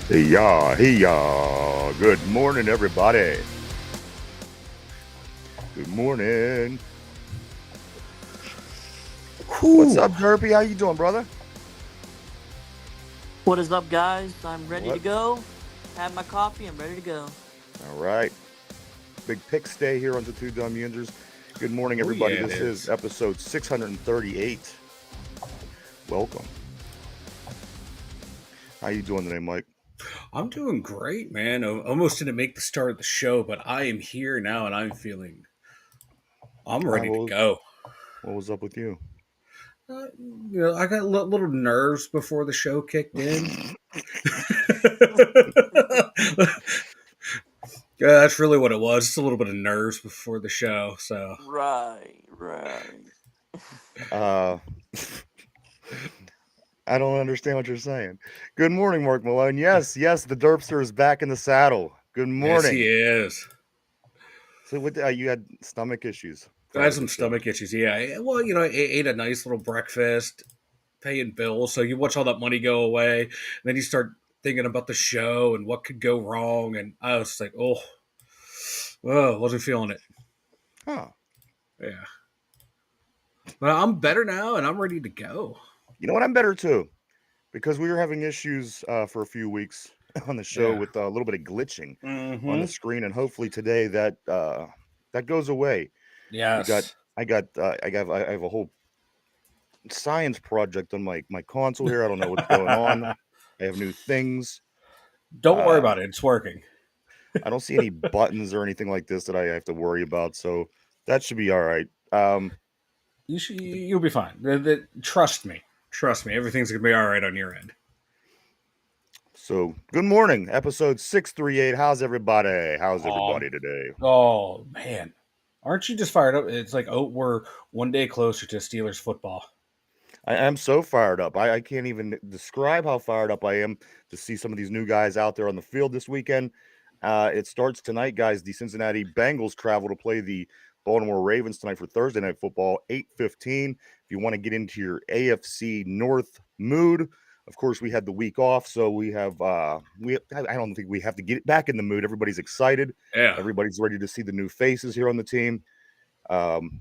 Hey, good morning, everybody. Good morning. What's Whew. up, Derpy? How you doing, brother? What is up, guys? I'm ready to What? go. Had my coffee. I'm ready to go. All right. Big pick stay here on the Two Dumb Yinzers. Good morning, Oh everybody. yeah, it This is is. episode 638. Welcome. How you doing today, Mike? I'm doing great, man. I almost didn't make the start of the show, but I am here now, and I'm I ready to will. go. What was up with you? I got little nerves before the show kicked in. Yeah, that's really what it was. Just a little bit of nerves before the show. So Right. uh, I don't understand what you're saying. Good morning, Mark Malone. Yes, the Derpster is back in the saddle. Good yes, he morning. is. So, what? You had stomach issues I prior had to the some show. stomach issues. Yeah. Well, I ate a nice little breakfast, paying bills. So you watch all that money go away, and then you start thinking about the show and what could go wrong. And I was like, wasn't feeling it. Huh. Yeah. But I'm better now, and I'm ready to go. You know what? I'm better too because we were having issues for a few weeks on the show Yeah. with a little bit of glitching on the Mm-hmm. screen, and hopefully today that goes away. We got Yes. I have a whole science project on my console here. I don't know what's going on. I have new things. Don't worry Um, about it. It's working. I don't see any buttons or anything like this that I have to worry about, so that should be all right. You'll be fine. Trust me. Trust me. Everything's gonna be all right on your end. So good morning, episode 638. How's everybody? How's Um. everybody today? Oh man, aren't you just fired up? It's like we're one day closer to Steelers football. I am so fired up. I can't even describe how fired up I am to see some of these new guys out there on the field this weekend. It starts tonight, guys. The Cincinnati Bengals travel to play the Baltimore Ravens tonight for Thursday Night Football, 8:15. If you want to get into your AFC North mood, of course, we had the week off, so we have I don't think we have to get back in the mood. Everybody's excited. Yeah. Everybody's ready to see the new faces here on the team. Um,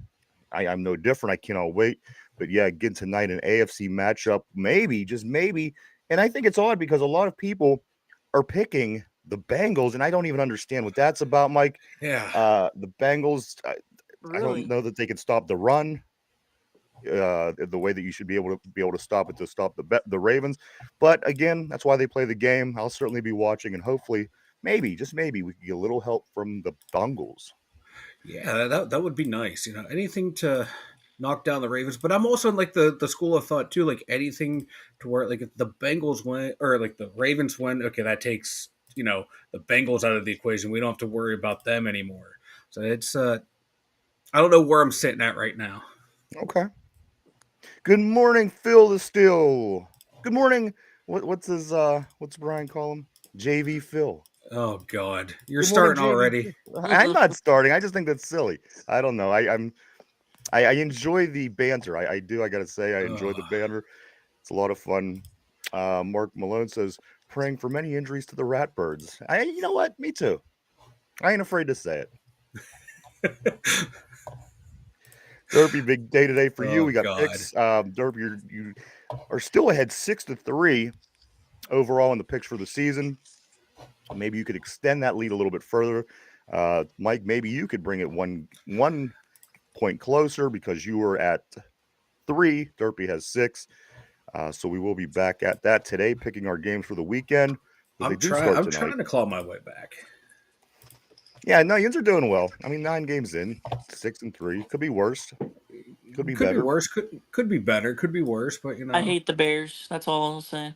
I'm no different. I cannot wait. But yeah, again tonight an AFC matchup, maybe just maybe. And I think it's odd because a lot of people are picking the Bengals, and I don't even understand what that's about, Mike. Yeah. The Bengals, I don't Really? know that they can stop the run the way that you should be able to stop it to stop the Ravens. But again, that's why they play the game. I'll certainly be watching, and hopefully, maybe just maybe we could get a little help from the Bengals. Yeah, that would be nice. Anything to knock down the Ravens. But I'm also in like the school of thought too, like anything to where like if the Bengals win or like the Ravens win, okay, that takes, the Bengals out of the equation. We don't have to worry about them anymore. So it's I don't know where I'm sitting at right now. Okay. Good morning, Phil the Steel. Good morning. What's Brian call him? JV Phil. Oh God. You're Good morning, starting JV already. Phil. I'm not starting. I just think that's silly. I don't know. I enjoy the banter. I do. I gotta say, I enjoy the Oh, banter. It's a lot of fun. Mark Malone says, praying for many injuries to the Ratbirds. You know what? Me too. I ain't afraid to say it. Derpy, big day today for you. oh We got God. picks. Derpy, you are still ahead 6-3 overall in the picks for the season. Maybe you could extend that lead a little bit further. Mike, maybe you could bring it one point closer because you were at 3. Derpy has 6. So we will be back at that today, picking our games for the weekend because they do start I'm tonight. trying to claw my way back. Yeah, no, Yins are doing well. I mean, 9 games in, 6-3. Could be worse. Could be Could be better. worse. Could be better. Could be worse. But I hate the Bears. That's all I'll say.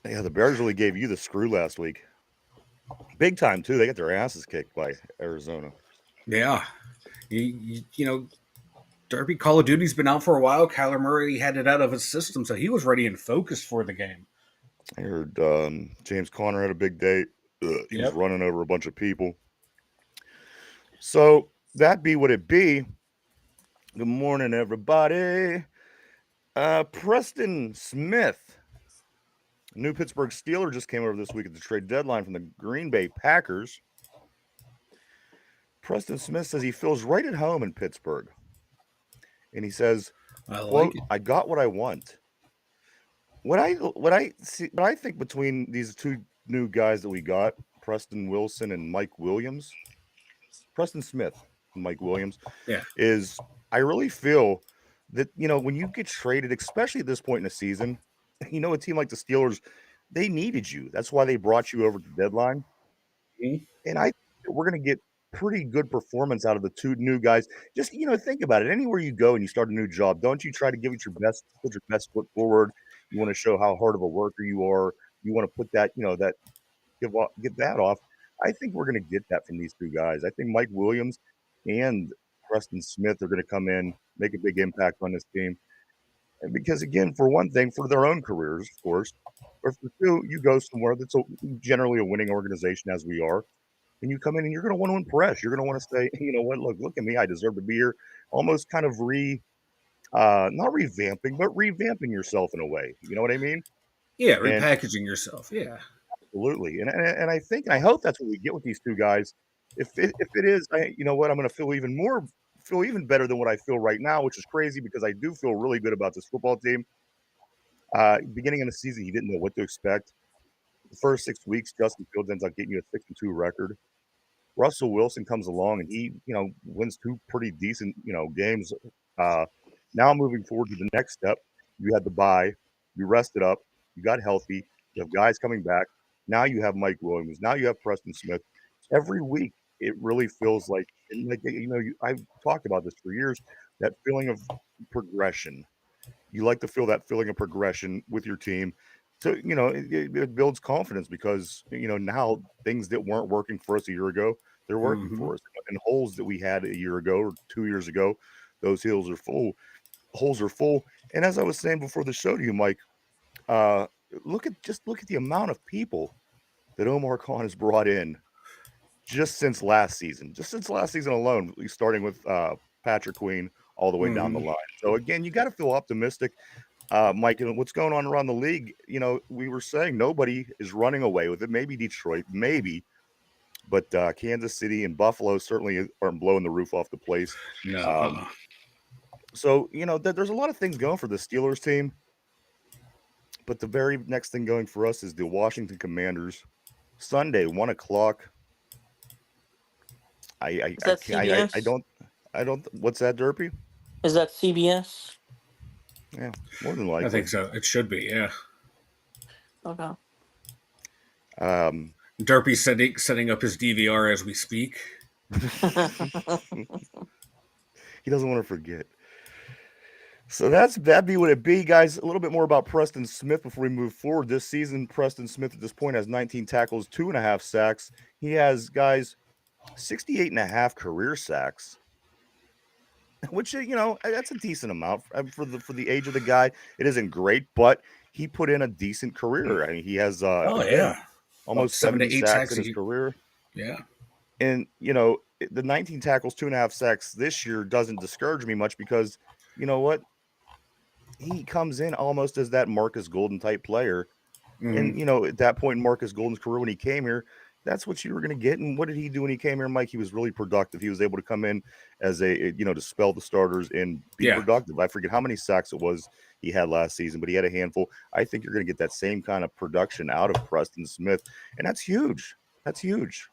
Yeah, the Bears really gave you the screw last week. Big time too. They got their asses kicked by Arizona. yeah, you know, Derby Call of Duty's been out for a while. Kyler Murray had it out of his system, so he was ready and focused for the game. I heard James Conner had a big day. He was Yep. running over a bunch of people. So that be what it be. Good morning, everybody. Preston Smith A new Pittsburgh Steeler just came over this week at the trade deadline from the Green Bay Packers. Preston Smith says he feels right at home in Pittsburgh. And he says, I like quote, it. I got what I want. What I think between these two new guys that we got, Preston Wilson and Mike Williams, Preston Smith and Mike Williams, Yeah. is I really feel that, when you get traded, especially at this point in the season, a team like the Steelers, they needed you. That's why they brought you over to the deadline. Mhm. And I think that we're going to get pretty good performance out of the two new guys. Just, think about it. Anywhere you go and you start a new job, don't you try to give it your best, put your best foot forward. You want to show how hard of a worker you are. You want to put that, that get that off. I think we're going to get that from these two guys. I think Mike Williams and Preston Smith are going to come in, make a big impact on this team. And because again, for one thing, for their own careers, of course, or for two, you go somewhere that's generally a winning organization as we are, and you come in and you're going to want to impress. You're going to want to say, you know what, look at me, I deserve to be here. Almost kind of not revamping, but revamping yourself in a way. You know what I mean? Yeah, And repackaging yourself. Yeah. absolutely, and I think and I hope that's what we get with these two guys. If it is, you know what, I'm going to feel even better than what I feel right now, which is crazy because I do feel really good about this football team. Beginning of the season, he didn't know what to expect. The first 6 weeks, Justin Fields ends up getting you a 6-2 record. Russell Wilson comes along and he, wins two pretty decent, games. Uh, Now moving forward to the next step, you had the bye, you rested up, you got healthy, you have guys coming back. Now you have Mike Williams. Now you have Preston Smith. Every week, it really feels like, and like I've talked about this for years. That feeling of progression. You like to feel that feeling of progression with your team. So, it builds confidence because, now things that weren't working for us a year ago, they're working Hmm. for us. And holes that we had a year ago or 2 years ago, those hills are full. Holes are full. And as I was saying before the show to you, Mike, uh, look at the amount of people that Omar Khan has brought in just since last season. Just since last season alone, starting with Patrick Queen all the way down the Hmm. line. So again, you got to feel optimistic. Mike, and what's going on around the league? We were saying nobody is running away with it. Maybe Detroit, maybe, but Kansas City and Buffalo certainly aren't blowing the roof off the place. No. Um, so there's a lot of things going for the Steelers team, but the very next thing going for us is the Washington Commanders. Sunday, 1 o'clock. Is I that can't. I CBS? don't. I don't. What's that, Derpy? Is that CBS? Yeah, more than I likely. think so. It should be. Yeah. Okay. Um, Derpy's setting up his DVR as we speak. he doesn't want to forget. So that'd be what it be, guys. A little bit more about Preston Smith before we move forward. This season, Preston Smith at this point has 19 tackles, 2.5 sacks. He has, guys, 68.5 career sacks, which that's a decent amount for the age of the guy. It isn't great, but he put in a decent career. I mean, he has Oh again yeah, about almost seven 70 to eight sacks sacks in a his year. career. Yeah. And the 19 tackles, 2.5 sacks this year doesn't discourage me much because you know what? He comes in almost as that Marcus Golden type player. Hmm. And at that point in Marcus Golden's career when he came here, that's what you were going to get. And what did he do when he came here, Mike? He was really productive. He was able to come in as to spell the starters and be Yeah. productive. I forget how many sacks it was he had last season, but he had a handful. I think you're going to get that same kind of production out of Preston Smith, and that's huge. That's huge.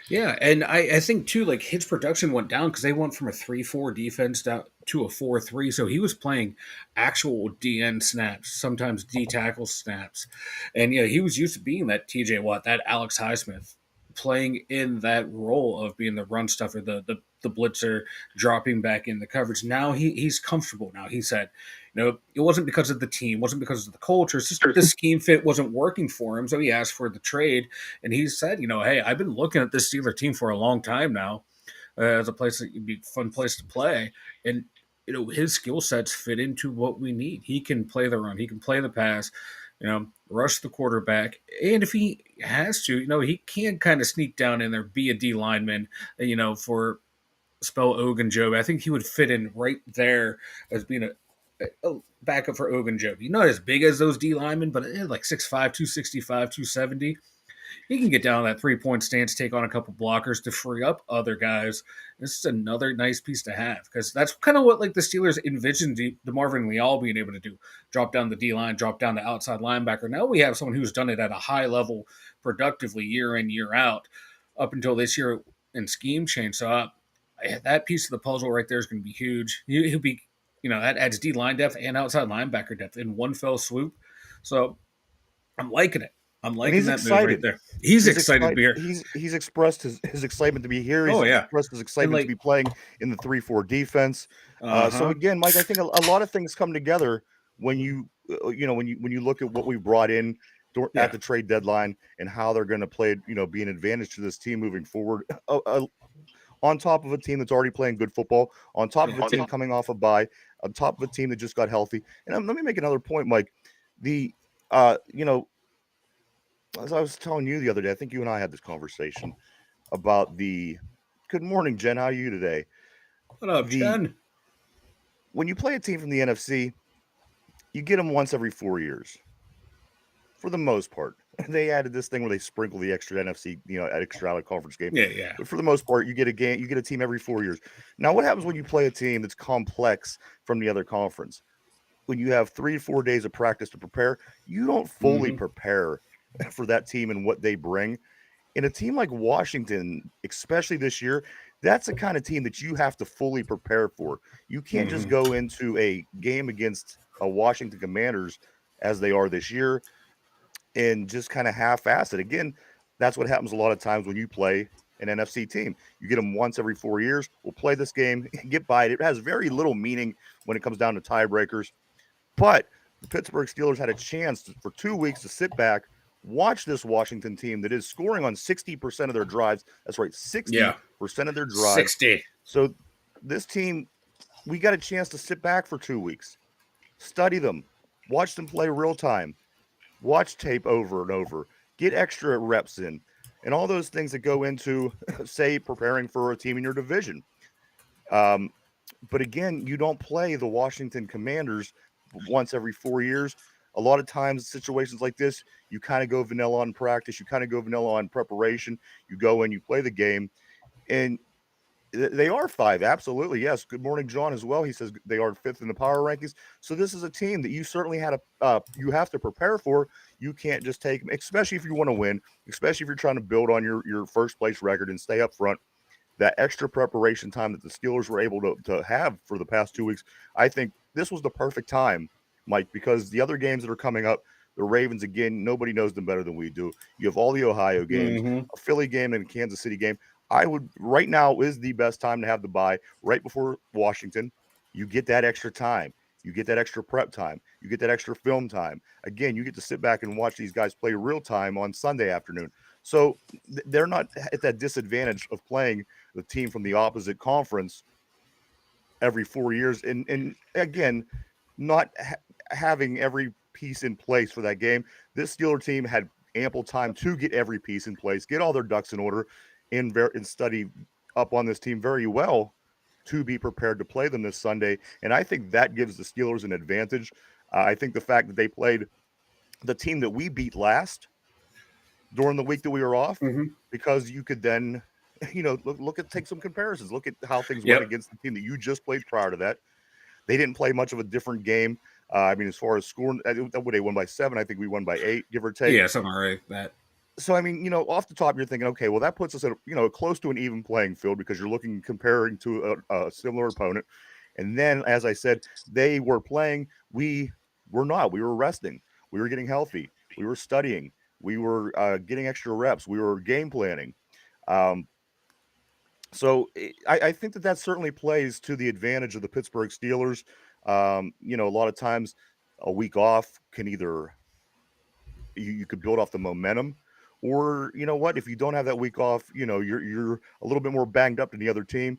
Yeah, and I think too, like his production went down because they went from a 3-4 defense down to a 4-3. So he was playing actual DN snaps, sometimes D tackle snaps, and he was used to being that TJ Watt, that Alex Highsmith, playing in that role of being the run stuffer, the blitzer, dropping back in the coverage. Now he's comfortable. Now he said, it wasn't because of the team, wasn't because of the culture. It's just the scheme fit wasn't working for him, so he asked for the trade. And he said, hey, I've been looking at this Steeler team for a long time now as a place that would be a fun place to play. And, his skill sets fit into what we need. He can play the run, he can play the pass, rush the quarterback. And if he has to, he can kind of sneak down in there, be a D lineman, for spell Ogunjobi. I think he would fit in right there as being a backup for Ogunjobi. Not as big as those D linemen, but like 6'5", 265, 270. He can get down that 3-point stance, take on a couple blockers to free up other guys. This is another nice piece to have because that's kind of what like the Steelers envisioned the Marvin Leal being able to do: drop down the D line, drop down the outside linebacker. Now we have someone who's done it at a high level, productively year in year out, up until this year in scheme change. So that piece of the puzzle right there is going to be huge. He'll be, that adds D line depth and outside linebacker depth in one fell swoop. So I'm liking it. I'm And liking he's that move right excited. there. He's excited to excited. be here. He's expressed his excitement to be here. He's Oh yeah, expressed his and excitement to like, be playing in the 3-4 defense. So huh, again, Mike, I think a lot of things come together when you look at what we brought in at yeah, the trade deadline and how they're going to play, be an advantage to this team moving forward. On top of a team that's already playing good football, on top of a team coming off a bye, on top of a team that just got healthy. And let me make another point, Mike. The as I was telling you the other day, I think you and I had this conversation about the good morning, Jen. How are you today? what up, The Jen? When you play a team from the NFC, you get them once every 4 years, for the most part. They added this thing where they sprinkle the extra NFC, extra out of conference game. Yeah, yeah, But for the most part, you get a team every 4 years. Now, what happens when you play a team that's complex from the other conference? When you have 3 to 4 days of practice to prepare, you don't fully hmm prepare for that team and what they bring. In a team like Washington, especially this year, that's the kind of team that you have to fully prepare for. You can't just hmm go into a game against a Washington Commanders as they are this year and just kind of half-ass it. Again, that's what happens a lot of times when you play an NFC team. You get them once every 4 years. We'll play this game, get by it. It has very little meaning when it comes down to tiebreakers. But the Pittsburgh Steelers had a chance for 2 weeks to sit back, watch this Washington team that is scoring on 60% of their drives. That's right, yeah, 60% of their drives. 60. So this team, we got a chance to sit back for 2 weeks, study them, watch them play real time, watch tape over and over, get extra reps in, and all those things that go into, say, preparing for a team in your division. Um, but again, you don't play the Washington Commanders once every 4 years. A lot of times, situations like this, you kind of go vanilla on practice, you kind of go vanilla on preparation. You go in, you play the game, and they are five. Absolutely. Yes. Good morning, John, as well. He says they are fifth in the power rankings. So this is a team that you certainly you have to prepare for. You can't just take them, especially if you want to win, especially if you're trying to build on your first place record and stay up front. That extra preparation time that the Steelers were able to have for the past 2 weeks, I think this was the perfect time, Mike, because the other games that are coming up, the Ravens, again, nobody knows them better than we do. You have all the Ohio games, hmm a Philly game, and a Kansas City game. I would right now is the best time to have the bye right before Washington. You get that extra time. You get that extra prep time. You get that extra film time. Again, you get to sit back and watch these guys play real time on Sunday afternoon. So they're not at that disadvantage of playing the team from the opposite conference every 4 years. And again, not having every piece in place for that game. This Steeler team had ample time to get every piece in place, get all their ducks in order, and study up on this team very well to be prepared to play them this Sunday. And I think that gives the Steelers an advantage. I think the fact that they played the team that we beat last during the week that we were off, hmm because you could then, take some comparisons. Look at how things went Yep. against the team that you just played prior to that. They didn't play much of a different game. I mean, as far as scoring, would they won by 7? I think we won by 8, give or take. Yeah, something like that. So I mean, off the top, you're thinking, okay, well, that puts us at close to an even playing field because you're looking comparing to a similar opponent. And then, as I said, they were playing. We were not. We were resting. We were getting healthy. We were studying. We were getting extra reps. We were game planning. Um, so I think that certainly plays to the advantage of the Pittsburgh Steelers. A lot of times a week off can either you could build off the momentum, or you know what, if you don't have that week off, you're a little bit more banged up than the other team.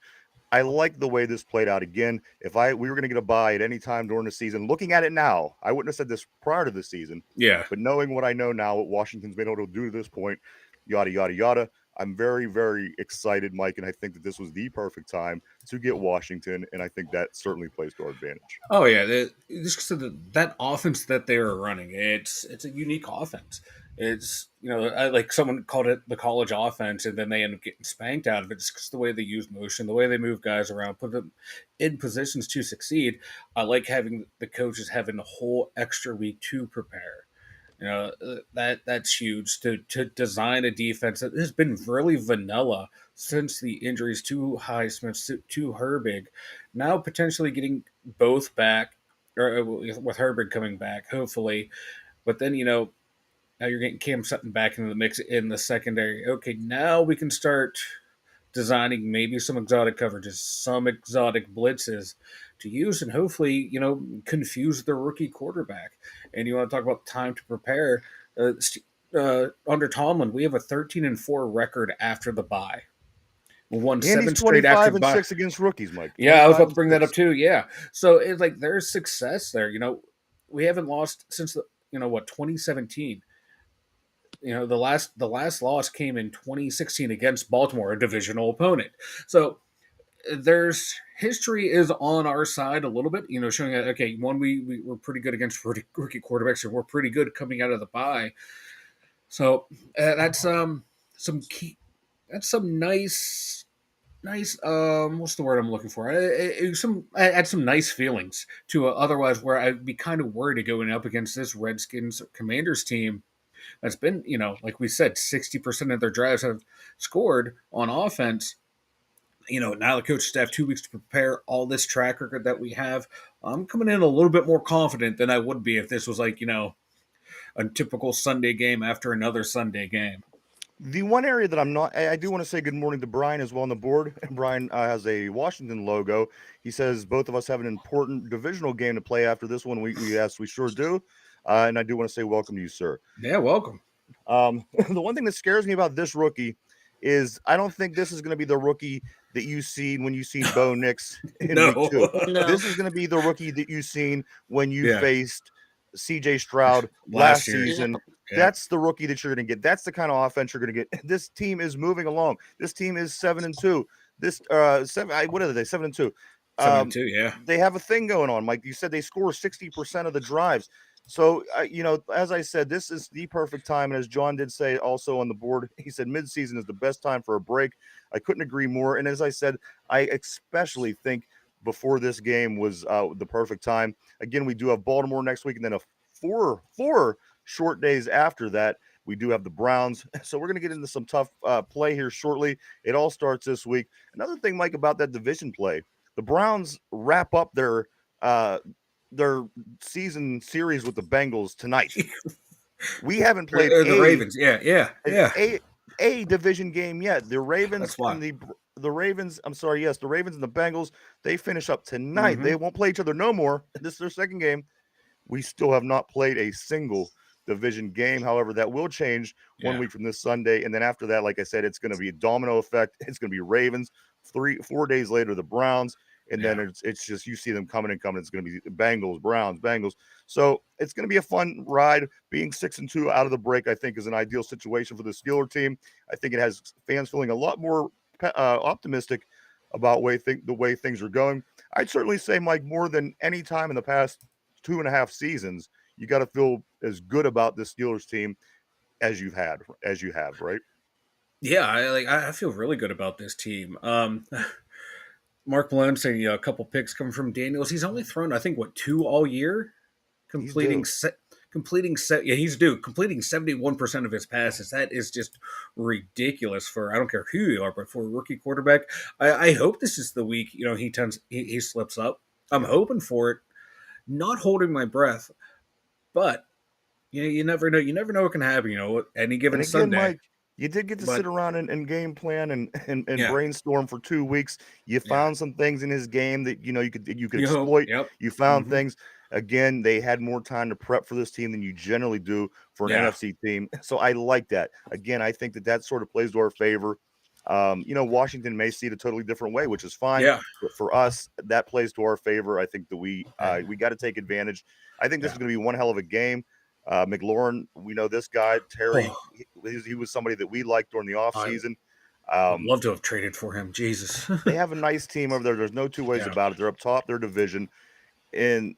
I like the way this played out. Again, if we were going to get a bye at any time during the season, looking at it now, I wouldn't have said this prior to the season, Yeah. but knowing what I know now, what Washington's been able to do to this point, yada yada yada, I'm very, very excited, Mike, and I think that this was the perfect time to get Washington, and I think that certainly plays to our advantage. Oh yeah, just so that offense that they were running, it's a unique offense. It's like someone called it the college offense, and then they end up getting spanked out of it just because the way they use motion, the way they move guys around, put them in positions to succeed. I like having the coaches having a whole extra week to prepare. That's huge to design a defense that has been really vanilla since the injuries to Highsmith to Herbig. Now potentially getting both back, or with Herbig coming back, hopefully. But then now you're getting Cam Sutton back into the mix in the secondary. Okay, now we can start designing maybe some exotic coverages, some exotic blitzes to use, and hopefully, confuse the rookie quarterback. And you want to talk about time to prepare? Under Tomlin, we have a 13-4 record after the bye. We won And he's 7 straight after 25 the and bye. 6 against rookies, Mike. Yeah, I was 25 about to and bring that up 6. too. Yeah, so it's like there's success there. We haven't lost since 2017. The last loss came in 2016 against Baltimore, a divisional opponent. So there's history is on our side a little bit, showing that okay, one we were pretty good against rookie quarterbacks, and we're pretty good coming out of the bye. So some key, that's some nice what's the word I'm looking for? Add some nice feelings to otherwise where I'd be kind of worried going up against this Redskins Commanders team that's been, like we said, 60% of their drives have scored on offense. Now the coach staff 2 weeks to prepare all this track record that we have. I'm coming in a little bit more confident than I would be if this was like, a typical Sunday game after another Sunday game. The one area that I'm not, I do want to say good morning to Brian as well on the board. Brian has a Washington logo. He says both of us have an important divisional game to play after this one. Yes, we sure do. And I do want to say welcome to you, sir. Yeah, welcome. The one thing that scares me about this rookie is I don't think this is going to be the rookie that you seen when you seen Bo Nix in week 2. No. No. This is going to be the rookie that you seen when you Yeah. faced CJ Stroud Last last year. season. Yeah. That's the rookie that you're going to get. That's the kind of offense you're going to get. This team is moving along. This team is 7-2. This what are they? 7-2. 7-2, yeah. They have a thing going on. Like you said, they score 60% of the drives. So, as I said, this is the perfect time. And as John did say also on the board, he said midseason is the best time for a break. I couldn't agree more. And as I said, I especially think before this game was the perfect time. Again, we do have Baltimore next week, and then four short days after that, we do have the Browns. So we're going to get into some tough play here shortly. It all starts this week. Another thing, Mike, about that division play, the Browns wrap up their season series with the Bengals tonight. We haven't played the Ravens. Yeah. a division game yet. The Ravens That's why. and the Ravens. I'm sorry. Yes, the Ravens and the Bengals. They finish up tonight. Mhm. They won't play each other no more. This is their second game. We still have not played a single division game. However, that will change 1 Yeah. week from this Sunday. And then after that, like I said, it's going to be a domino effect. It's going to be Ravens. 4 days later, the Browns. And then it's just you see them coming and coming. It's going to be Bengals, Browns, Bengals. So it's going to be a fun ride. Being 6-2 out of the break, I think, is an ideal situation for the Steeler team. I think it has fans feeling a lot more optimistic about the way things are going. I'd certainly say, Mike, more than any time in the past 2.5 seasons, you got to feel as good about the Steelers team as you have, right? Yeah, I feel really good about this team. Mark Malone saying a couple picks come from Daniels. He's only thrown, I think, 2 all year, completing yeah, he's due completing 71% of his passes. That is just ridiculous for I don't care who you are, but for a rookie quarterback. I hope this is the week he slips up. I'm hoping for it. Not holding my breath, but you never know. You never know what can happen. Any given And again, Sunday. Mike, you did get to But sit around and game plan and yeah, brainstorm for 2 weeks. You yeah, found some things in his game that you could you hope. exploit. Yep. You found Mhm. things. Again, they had more time to prep for this team than you generally do for an Yeah. NFC team. So I like that. Again, I think that sort of plays to our favor. Washington may see it a totally different way, which is fine. Yeah. But for us, that plays to our favor. I think that we Yeah. got to take advantage. I think this Yeah. is going to be one hell of a game. McLaurin, we know this guy, Terry. Oh, He was somebody that we liked during the I offseason. Would Um, love to have traded for him. Jesus. they have a nice team over there. There's no two ways Yeah. about it. They're up top their division, and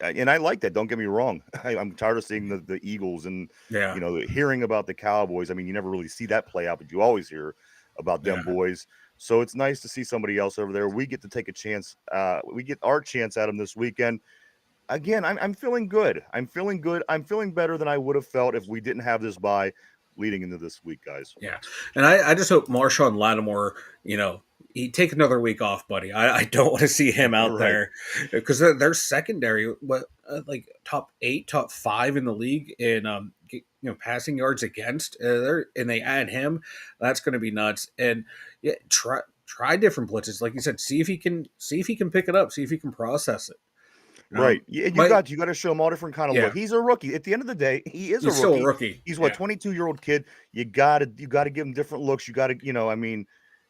I like that. Don't get me wrong. I'm tired of seeing the Eagles and Yeah. hearing about the Cowboys. I mean, you never really see that play out, but you always hear about them Yeah. boys. So it's nice to see somebody else over there. We get to take a chance. We get our chance at them this weekend. Again, I'm feeling good. I'm feeling good. I'm feeling better than I would have felt if we didn't have this bye leading into this week, guys. Yeah, and I just hope Marshawn Lattimore, he take another week off, buddy. I don't want to see him out Right. there because their secondary, what like top 8, top 5 in the league in passing yards against. And they add him, that's going to be nuts. And yeah, try different blitzes, like you said. See if he can pick it up. See if he can process it. Right. Yeah, you My got to show him all different kind of yeah, look. He's a rookie. At the end of the day, he is a he's still a rookie. rookie. He's what, Yeah, 22-year-old kid. You gotta give him different looks. You gotta, I mean,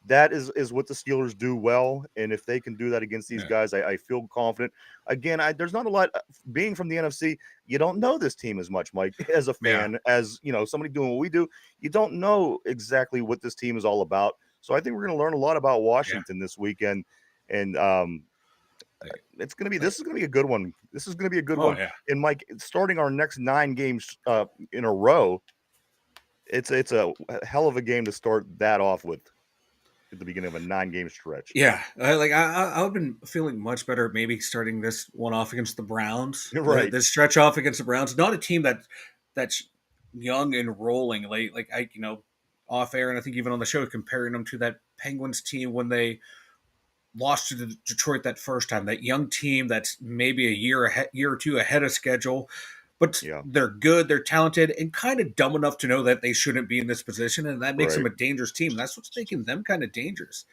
that is what the Steelers do well. And if they can do that against these yeah, guys, I feel confident. Again, there's not a lot being from the NFC, you don't know this team as much, Mike, as a yeah, fan, as somebody doing what we do. You don't know exactly what this team is all about. So I think we're gonna learn a lot about yeah. Washington this weekend. And this is gonna be a good one. This is gonna be a good Oh one. yeah. And Mike, starting our next 9 games in a row, it's a hell of a game to start that off with at the beginning of a 9-game stretch. Yeah, I've been feeling much better maybe starting this one off against the Browns. Right. This stretch off against the Browns, not a team that's young and rolling. Like I off air, and I think even on the show comparing them to that Penguins team when they lost to Detroit that first time. That young team that's maybe year or two ahead of schedule, but Yeah. they're good, they're talented, and kind of dumb enough to know that they shouldn't be in this position, and that makes them Right. a dangerous team. That's what's making them kind of dangerous.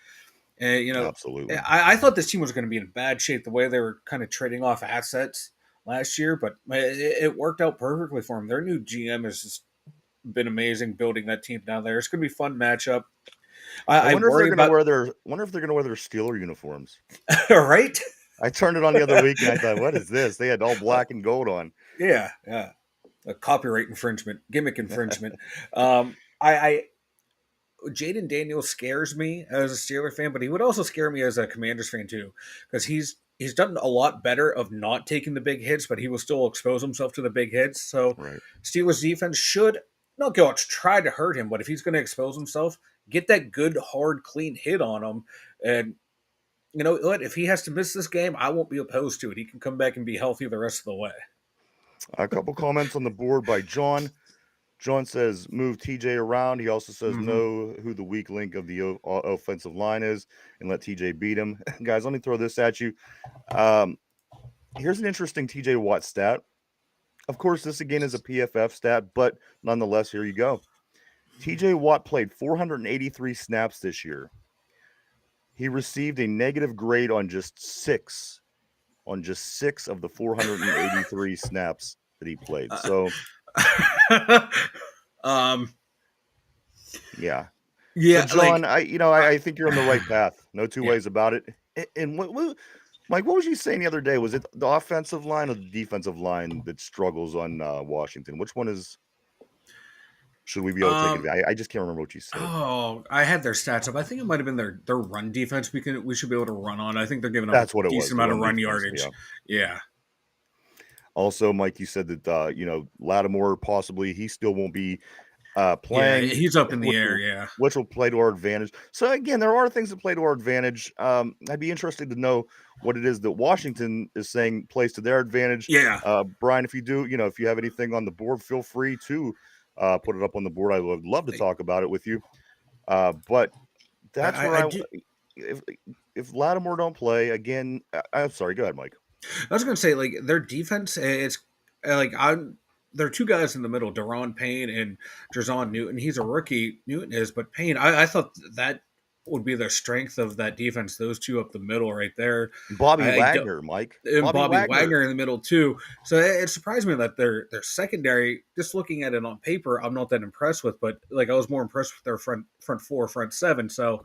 And Absolutely. I thought this team was going to be in bad shape the way they were kind of trading off assets last year, but it worked out perfectly for them. Their new GM has just been amazing building that team down there. It's going to be a fun matchup. I I wonder if they're worry gonna about wear their Steeler uniforms. right. I turned it on the other week and I thought, what is this? They had all black and gold on. Yeah, yeah. A copyright infringement, gimmick infringement. I Jaden Daniels scares me as a Steeler fan, but he would also scare me as a Commanders fan too, because he's done a lot better of not taking the big hits, but he will still expose himself to the big hits. So Right. Steelers defense should not go out to try to hurt him, but if he's going to expose himself, get that good, hard, clean hit on him. And you know what? If he has to miss this game, I won't be opposed to it. He can come back and be healthy the rest of the way. A couple comments on the board by John. John says move TJ around. He also says Mm-hmm. know who the weak link of the offensive line is and let TJ beat him. Guys, let me throw this at you. Um, here's an interesting TJ Watt stat. Of course, this again is a PFF stat, but nonetheless, here you go. TJ Watt played 483 snaps this year. He received a negative grade on just six of the 483 snaps that he played. So, um, yeah. So, yeah, John, like I think you're on the right path. No two yeah. ways about it. And Mike, what was you saying the other day? Was it the offensive line or the defensive line that struggles on Washington? Which one should we be able to take Um, advantage? I just can't remember what you said. oh, I had their stats up. I think it might have been their run defense. We should be able to run on. I think they're giving up a That's what it was. decent The amount of run run defense. yardage. Yeah. Yeah, Also, Mike, you said that Lattimore possibly he still won't be yeah, playing, he's up in the which air. will Yeah, play to our advantage. So again, there are things that play to our advantage. I'd be interested to know what it is that Washington is saying plays to their advantage. yeah. Brian, if you do, if you have anything on the board, feel free to put it up on the board. I would love to talk about it with you. But that's where I do. if if Lattimore don't play again, I'm sorry. Go ahead, Mike. I was gonna say like their defense. It's like I'm. There are two guys in the middle, Deron Payne and Drazon Newton. He's a rookie. Newton is, but Payne. I thought that would be the strength of that defense. Those two up the middle, right there. Bobby I don't. Wagner, Mike. And Bobby Bobby Wagner. Wagner in the middle too. So it surprised me that their secondary, just looking at it on paper, I'm not that impressed with. But like I was more impressed with their front four, front seven. So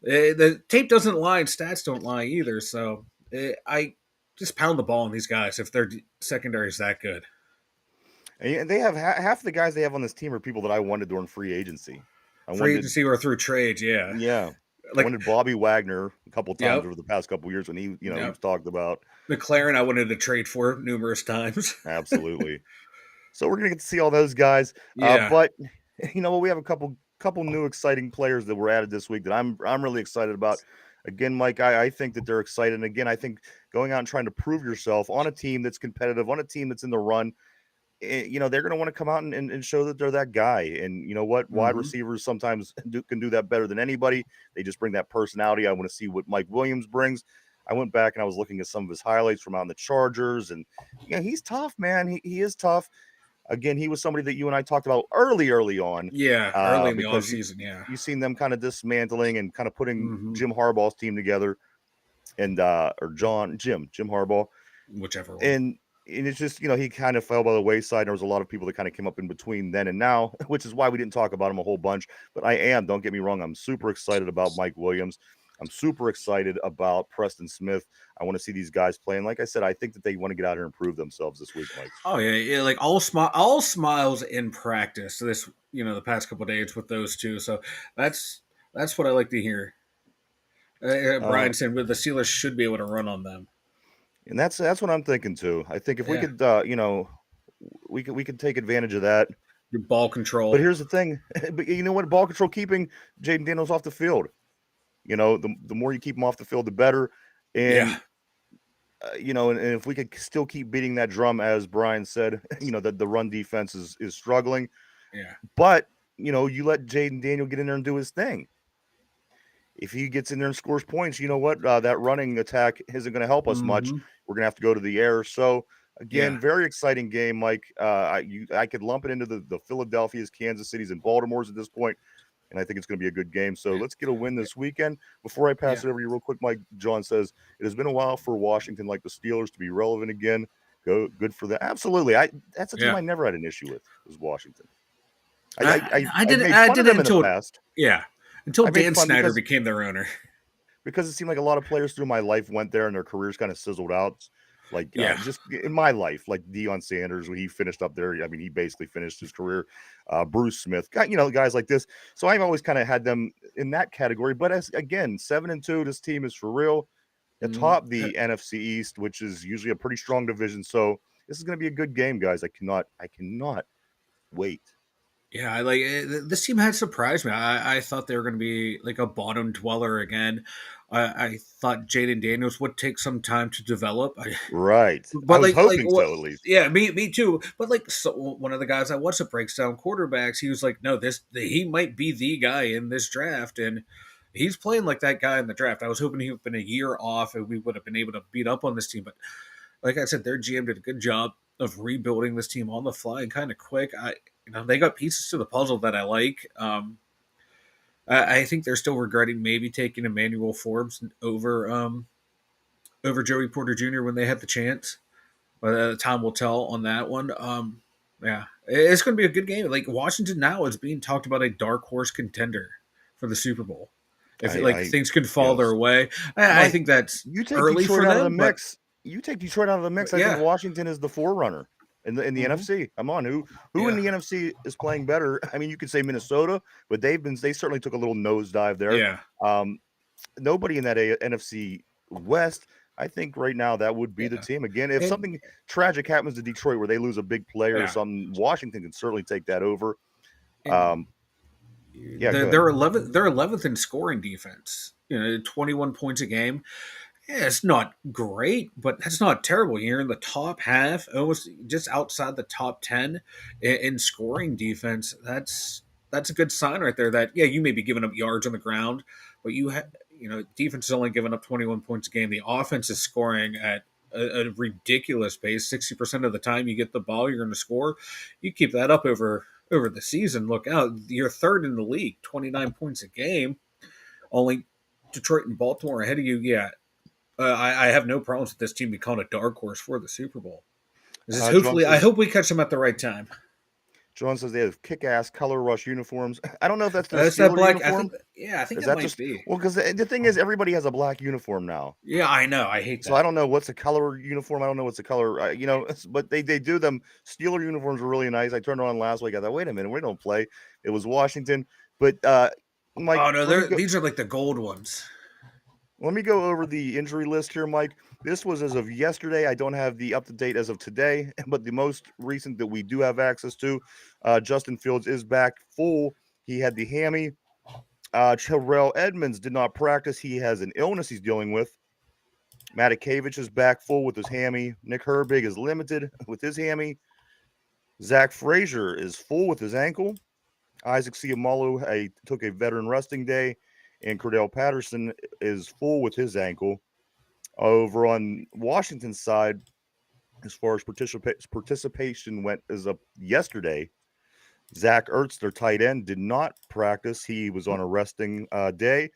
the tape doesn't lie, and stats don't lie either. So I just pound the ball on these guys if their secondary is that good. And they have half the guys they have on this team are people that I wanted during free agency. I free wanted, agency or through trades. Yeah, yeah, I like wanted Bobby Wagner a couple times yep, over the past couple years when he yep. was talked about. McLaren, I wanted to trade for numerous times. Absolutely. So we're gonna get to see all those guys. Yeah. But you know what? We have a couple new exciting players that were added this week that I'm really excited about. Again, Mike, I think that they're excited. And again, I think going out and trying to prove yourself on a team that's competitive, on a team that's in the run, they're going to want to come out and show that they're that guy. And you know what? Wide Hmm. receivers sometimes can do that better than anybody. They just bring that personality. I want to see what Mike Williams brings. I went back and I was looking at some of his highlights from on the Chargers, and he's tough, man. He is tough. Again, he was somebody that you and I talked about early on, Yeah, early in the off because season. Yeah. you seen them kind of dismantling and kind of putting Hmm. Jim Harbaugh's team together, and or Jim Harbaugh, Whichever one. and it's just he kind of fell by the wayside. There was a lot of people that kind of came up in between then and now, which is why we didn't talk about him a whole bunch. But don't get me wrong, I'm super excited about Mike Williams. I'm super excited about Preston Smith. I want to see these guys playing. Like I said, I think that they want to get out here and prove themselves this week, Mike. Oh yeah, yeah. Like all smiles in practice. This the past couple of days with those two. So that's that's what I like to hear. Uh, Brian said the Steelers should be able to run on them. and that's what I'm thinking too. I think if we Yeah, could, we could take advantage of that. your ball But control. here's the thing, but you know what? Ball control, keeping Jaden Daniels off the field. The more you keep him off the field, the better. Yeah, And and if we could still keep beating that drum, as Brian said, that the run defense is struggling. yeah. But you let Jaden Daniel get in there and do his thing. If he gets in there and scores points, you know what? That running attack isn't going to help us much. Hmm. We're going to have to go to the air. So Yeah, again, very exciting game, Mike. I could lump it into the Philadelphia's, Kansas City's, and Baltimore's at this point, and I think it's going to be a good game. So yeah, let's get a win this weekend. Before I pass yeah. it over to you real quick, Mike, John says it has been a while for Washington, like the Steelers, to be relevant again. Good for them. Absolutely. That's a team Yeah. I never had an issue with. Was Washington. I I've did made I fun of did it them in the until past. yeah until I made Dan fun Snyder became their owner. because it seemed like a lot of players through my life went there and their careers kind of sizzled out. Like Yeah, just in my life, like Deion Sanders, when he finished up there, I mean, he basically finished his career. Bruce Smith, guys like this. So I've always kind of had them in that category. But as again, 7-2, this team is for real mhm. atop the NFC East, which is usually a pretty strong division. So this is going to be a good game, guys. I cannot wait. Yeah, I like this team had surprised me. I thought they were going to be like a bottom dweller again. I thought Jaden Daniels would take some time to develop. Right. I But was like hoping what? so, at least. Yeah, me too. But like one of the guys I watched that breaks down quarterbacks, he was like, no, he might be the guy in this draft, and he's playing like that guy in the draft. I was hoping he would have been a year off, and we would have been able to beat up on this team. But like I said, their GM did a good job of rebuilding this team on the fly and kind of quick. They got pieces to the puzzle that I like. I think they're still regretting maybe taking Emmanuel Forbes over Joey Porter Jr. when they had the chance. But time will tell on that one. Yeah, it's going to be a good game. Like Washington now is being talked about a dark horse contender for the Super Bowl. If like I things could fall yes. their way, I Mike, think that's you take early Detroit for out of the them. But mix. You take Detroit out of the mix. I think yeah, Washington is the forerunner in the hmm, NFC. Come on, who in yeah, the NFC is playing better? I mean, you could say Minnesota, but they certainly took a little nosedive there. yeah, Um, Nobody in that NFC West. I think right now that would be the yeah, team. Again, if and something tragic happens to Detroit where they lose a big player or yeah, something, Washington can certainly take that over. and Um, yeah, they're go ahead. they're 11th. They're 11th in scoring defense. 21 points a game. Yeah, it's not great, but that's not terrible. You're in the top half, almost just outside the top 10 in scoring defense. That's a good sign right there. That yeah, you may be giving up yards on the ground, but defense is only giving up 21 points a game. The offense is scoring at a ridiculous pace. 60% of the time you get the ball, you're going to score. You keep that up over the season. Look out, you're third in the league, 29 points a game. Only Detroit and Baltimore ahead of you. Yeah, I have no problems with this team becoming a dark horse for the Super Bowl. This is John hopefully I says hope we catch them at the right time. John says they have kick-ass color rush uniforms. I don't know if that's their It's that Steeler black. uniform. I think Is that that might just be. well? Because the thing is, everybody has a black uniform now. Yeah, I know. I hate So I that. don't know what's a color uniform. I don't know what's a color. But they do them. Steeler uniforms are really nice. I turned on last week. I thought, wait a minute, we don't play. It was Washington, but Mike, Oh no, let me go. these are like the gold ones. Let me go over the injury list here, Mike. This was as of yesterday. I don't have the up to date as of today, but the most recent that we do have access to, Justin Fields is back full. He had the hammy. Terrell Edmonds did not practice. He has an illness he's dealing with. Matakevich is back full with his hammy. Nick Herbig is limited with his hammy. Zach Frazier is full with his ankle. Isaac Siamalu took a veteran resting day, and Cordell Patterson is full with his ankle. Over on Washington's side, as far as participation went as of yesterday, Zach Ertz, their tight end, did not practice. He was on a resting day.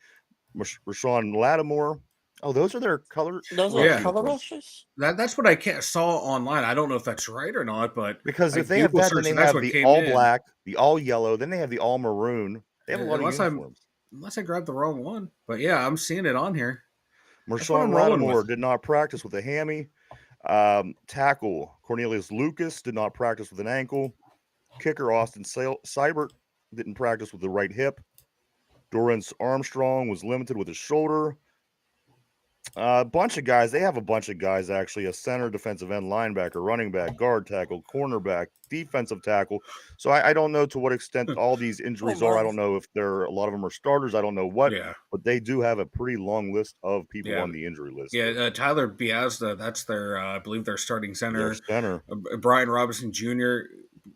Rashawn Lattimore. Oh, those are their color Those are rush Yeah, color uniforms. rushes? that's what I saw online. I don't know if that's right or not, but Because I if they have Google that, then searched they and that's have what the came all in. black, the all yellow, then they have the all maroon. They have a lot of Unless uniforms. I grabbed the wrong one, but yeah, I'm seeing it on here. That's what Marshawn I'm rolling Lattimore with. did not practice with a hammy. Tackle Cornelius Lucas did not practice with an ankle. Kicker Austin Seibert didn't practice with the right hip. Dorrance Armstrong was limited with his shoulder. A bunch of guys. They have a bunch of guys, actually. A center, defensive end, linebacker, running back, guard tackle, cornerback, defensive tackle. So I don't know to what extent all these Oh injuries are. I my. don't know if a lot of them are starters. I don't know what, Yeah, but they do have a pretty long list of people yeah, on the injury list yeah. there. Tyler Biazda, that's their, I believe, their starting Their center. center. Brian Robinson Jr.,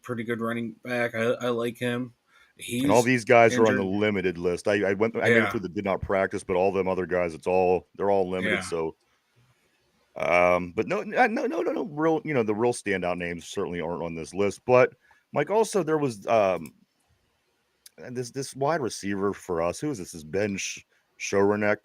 pretty good running back. I like him. And all He's these guys are on the injured. limited list. I made it Yeah, through the did not practice, but all them other guys, they're all limited. yeah. So but no real, the real standout names certainly aren't on this list. But Mike, also there was this wide receiver for us. Who is this? Is Ben Shoronek?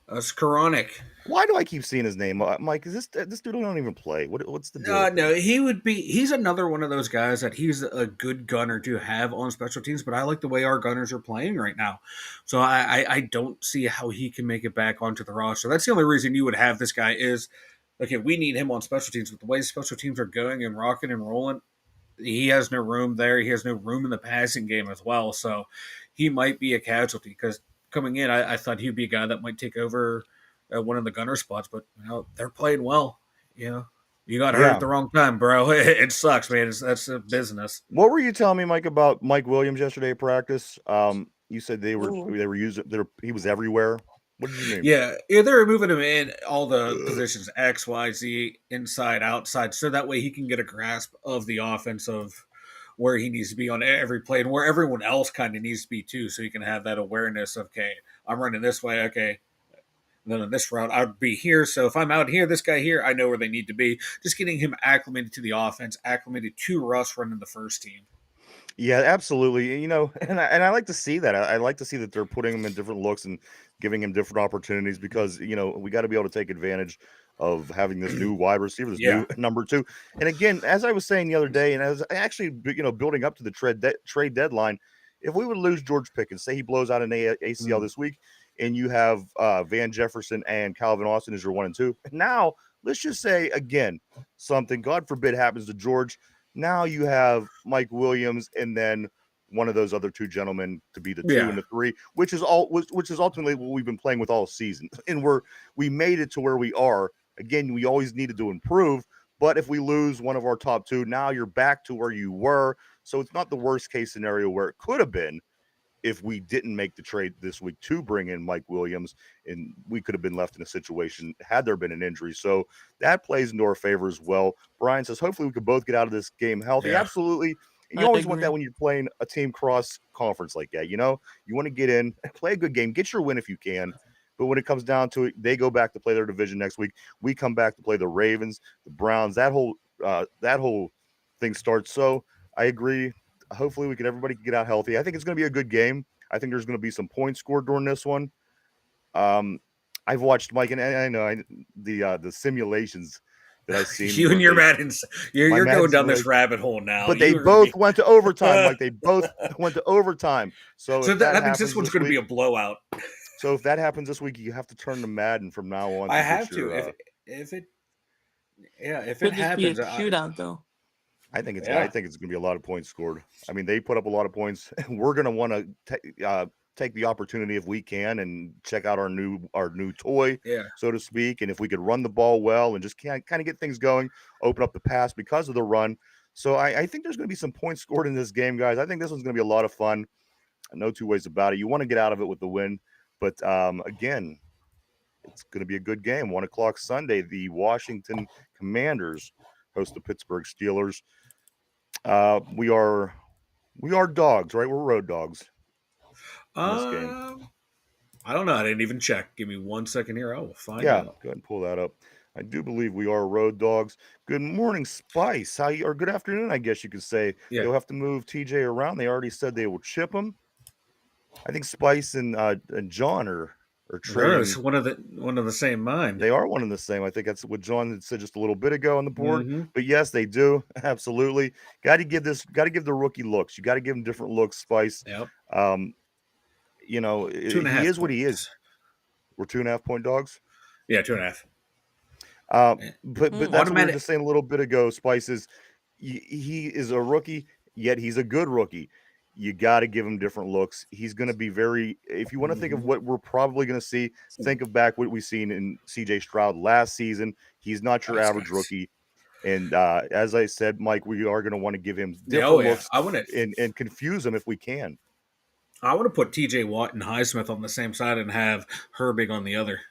Skoranek. Why do I keep seeing his name? Mike, is this dude don't even play? What's the deal with No, him? he would be. He's another one of those guys that he's a good gunner to have on special teams. But I like the way our gunners are playing right now, so I don't see how he can make it back onto the roster. That's the only reason you would have this guy is okay. We need him on special teams, but the way special teams are going and rocking and rolling, he has no room there. He has no room in the passing game as well. So he might be a casualty because coming in, I thought he'd be a guy that might take over one of the gunner spots. But they're playing well. You know, you got hurt at Yeah. the wrong time, bro. It sucks, man. That's a business. What were you telling me, Mike, about Mike Williams yesterday at practice? You said they were Ooh. using he was everywhere. What did you mean? Yeah, they're moving him in all the positions X, Y, Z, inside, outside, so that way he can get a grasp of the offense of where he needs to be on every play and where everyone else kind of needs to be too, so you can have that awareness of okay, I'm running this way, okay. Then on this route, I'd be here. So if I'm out here, this guy here, I know where they need to be. Just getting him acclimated to the offense, acclimated to Russ running the first team. Yeah, absolutely. And I like to see that. I like to see that they're putting him in different looks and giving him different opportunities because we got to be able to take advantage of having this new wide receiver, this Yeah. new number two. And again, as I was saying the other day, and as actually building up to the trade deadline, if we would lose George Pickens, say he blows out an ACL this week, and you have Van Jefferson and Calvin Austin as your 1 and 2, now let's just say again something, God forbid, happens to George. Now you have Mike Williams and then one of those other two gentlemen to be the 2 and Yeah. the 3, which is ultimately what we've been playing with all season. And we made it to where we are. Again, we always needed to improve, but if we lose one of our top 2, now you're back to where you were. So it's not the worst case scenario where it could have been if we didn't make the trade this week to bring in Mike Williams, and we could have been left in a situation had there been an injury. So that plays into our favor as well. Brian says, hopefully we could both get out of this game healthy. Yeah. Absolutely. And you I always want that agree. when you're playing a team cross conference like that. You want to get in, play a good game, get your win if you can. But when it comes down to it, they go back to play their division next week. We come back to play the Ravens, the Browns. That whole thing starts. So I agree. Hopefully everybody can get out healthy. I think it's going to be a good game. I think there's going to be some points scored during this one. Um, I've watched Mike, and I know the simulations that I seen You where and your they Madden, my you're going Madden down this simulation, rabbit hole now. but they You are going to both be. went to overtime, Mike. They both went to overtime. So So if that that means this happens one's this going to be week, a blowout. you have to turn to Madden from now on I to get have to. your. If it Could just be a happens, shootout though. I think it's going to be a lot of points scored. I mean, they put up a lot of points. We're going to want to take the opportunity if we can and check out our new toy, yeah. so to speak. And if we could run the ball well and just kind of get things going, open up the pass because of the run. So I think there's going to be some points scored in this game, guys. I think this one's going to be a lot of fun. No two ways about it. You want to get out of it with the win, but again, it's going to be a good game. 1:00 Sunday. The Washington Commanders host the Pittsburgh Steelers. We are dogs, right? We're road dogs in this game. I don't know. I didn't even check. Give me 1 second here. I will find Yeah, out. go ahead and pull that up. I do believe we are road dogs. Good morning, Spice. Or good afternoon, I guess you could say. Yeah. They'll have to move TJ around. They already said they will chip him. I think Spice and John are trading. One of the same mind. They are one and the same. I think that's what John had said just a little bit ago on the board. Mm-hmm. But yes, they do. Absolutely. Got to give the rookie looks. You got to give him different looks, Spice. Yep. He 2.5 is what he is. points. We're 2.5-point dogs. Yeah, 2.5. But that's what we were just saying a little bit ago. Spice is he is a rookie, yet he's a good rookie. You got to give him different looks. He's going to be very. If you want to think of what we're probably going to see, think of back what we've seen in C.J. Stroud last season. He's not your average rookie. And as I said, Mike, we are going to want to give him different looks and confuse him if we can. I want to put T.J. Watt and Highsmith on the same side and have Herbig on the other.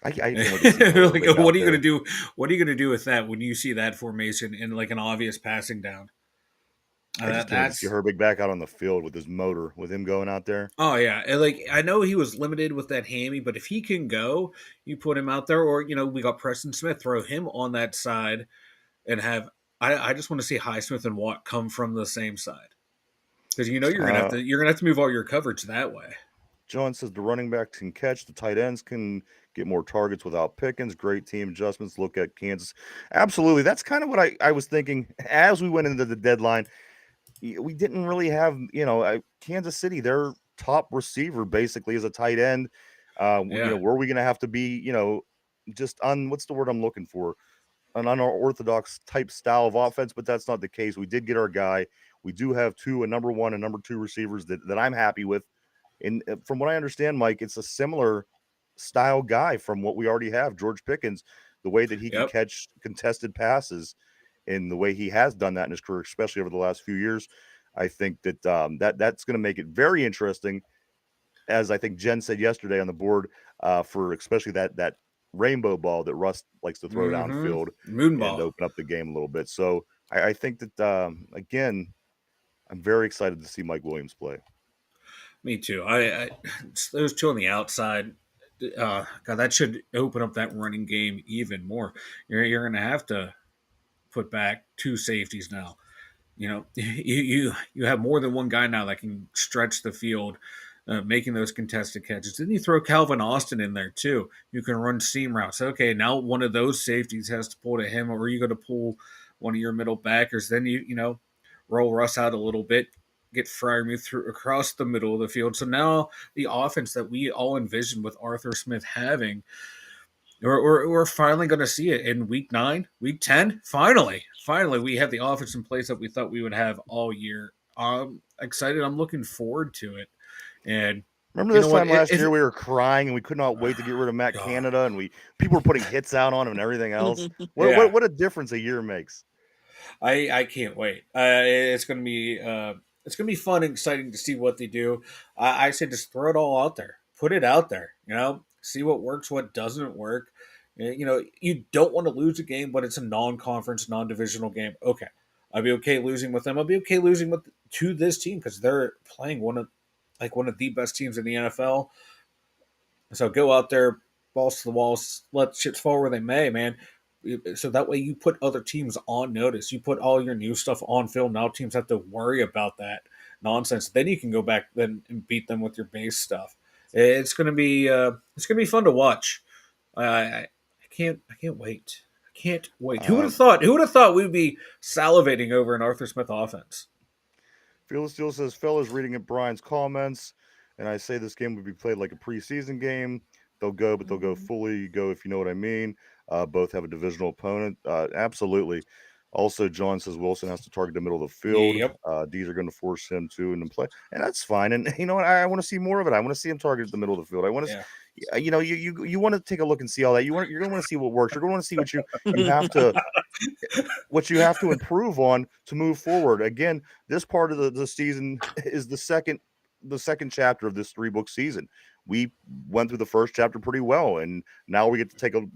I what are you going to do? What are you going to do with that when you see that formation in like an obvious passing down? I just can't see Herbig back out on the field with his motor, with him going out there. Oh yeah, and like I know he was limited with that hammy, but if he can go, you put him out there, or we got Preston Smith, throw him on that side, and have. I just want to see Highsmith and Watt come from the same side because you're gonna have to move all your coverage that way. John says the running backs can catch, the tight ends can get more targets without Pickens. Great team adjustments. Look at Kansas. Absolutely. That's kind of what I was thinking as we went into the deadline. We didn't really have, Kansas City, their top receiver basically is a tight end. Were we going to have to be, just on what's the word I'm looking for? An unorthodox type style of offense, but that's not the case. We did get our guy. We do have a number one and number two receivers that I'm happy with. And from what I understand, Mike, it's a similar style guy from what we already have. George Pickens, the way that he can catch contested passes and the way he has done that in his career, especially over the last few years, I think that that's going to make it very interesting. As I think Jen said yesterday on the board, for especially that rainbow ball that Russ likes to throw downfield and open up the game a little bit. So I think that again, I'm very excited to see Mike Williams play. Me too. Those two on the outside, God, that should open up that running game even more. You're going to have to put back two safeties now. You have more than one guy now that can stretch the field, making those contested catches. Then you throw Calvin Austin in there too. You can run seam routes. Okay, now one of those safeties has to pull to him, or you got to pull one of your middle backers. Then you roll Russ out a little bit, get Freiermuth through across the middle of the field. So now the offense that we all envisioned with Arthur Smith having, we're finally going to see it in week 9, week 10. Finally, we have the offense in place that we thought we would have all year. I'm excited. I'm looking forward to it. And remember this time last year we were crying and we could not wait to get rid of Matt Canada, and people were putting hits out on him and everything else. What a difference a year makes. I can't wait. It's gonna be fun and exciting to see what they do. I say just throw it all out there, put it out there. See what works, what doesn't work. You don't want to lose a game, but it's a non-conference, non-divisional game. Okay, I'll be okay losing with them. I'll be okay losing to this team because they're playing one of the best teams in the NFL. So go out there, balls to the walls, let chips fall where they may, man. So that way you put other teams on notice. You put all your new stuff on film. Now teams have to worry about that nonsense. Then you can go back then and beat them with your base stuff. It's gonna be fun to watch. I I can't wait. I can't wait. Who would Uh, have thought? Who would have thought we'd be salivating over an Arthur Smith offense? Felix Steele says, fellas, reading at Brian's comments, and I say this game would be played like a preseason game. They'll go, but they'll go fully go if you know what I mean. Both have a divisional opponent. Absolutely. Also, John says Wilson has to target the middle of the field. Yep. D's are going to force him to and play, and that's fine. And you know what? I want to see more of it. I want to see him target the middle of the field. I want to, Yeah. you want to take a look and see all that. You're going to want to see what works. You're going to want to see you have to what you have to improve on to move forward. Again, this part of the season is the second chapter of this 3-book season. We went through the first chapter pretty well, and now we get to take a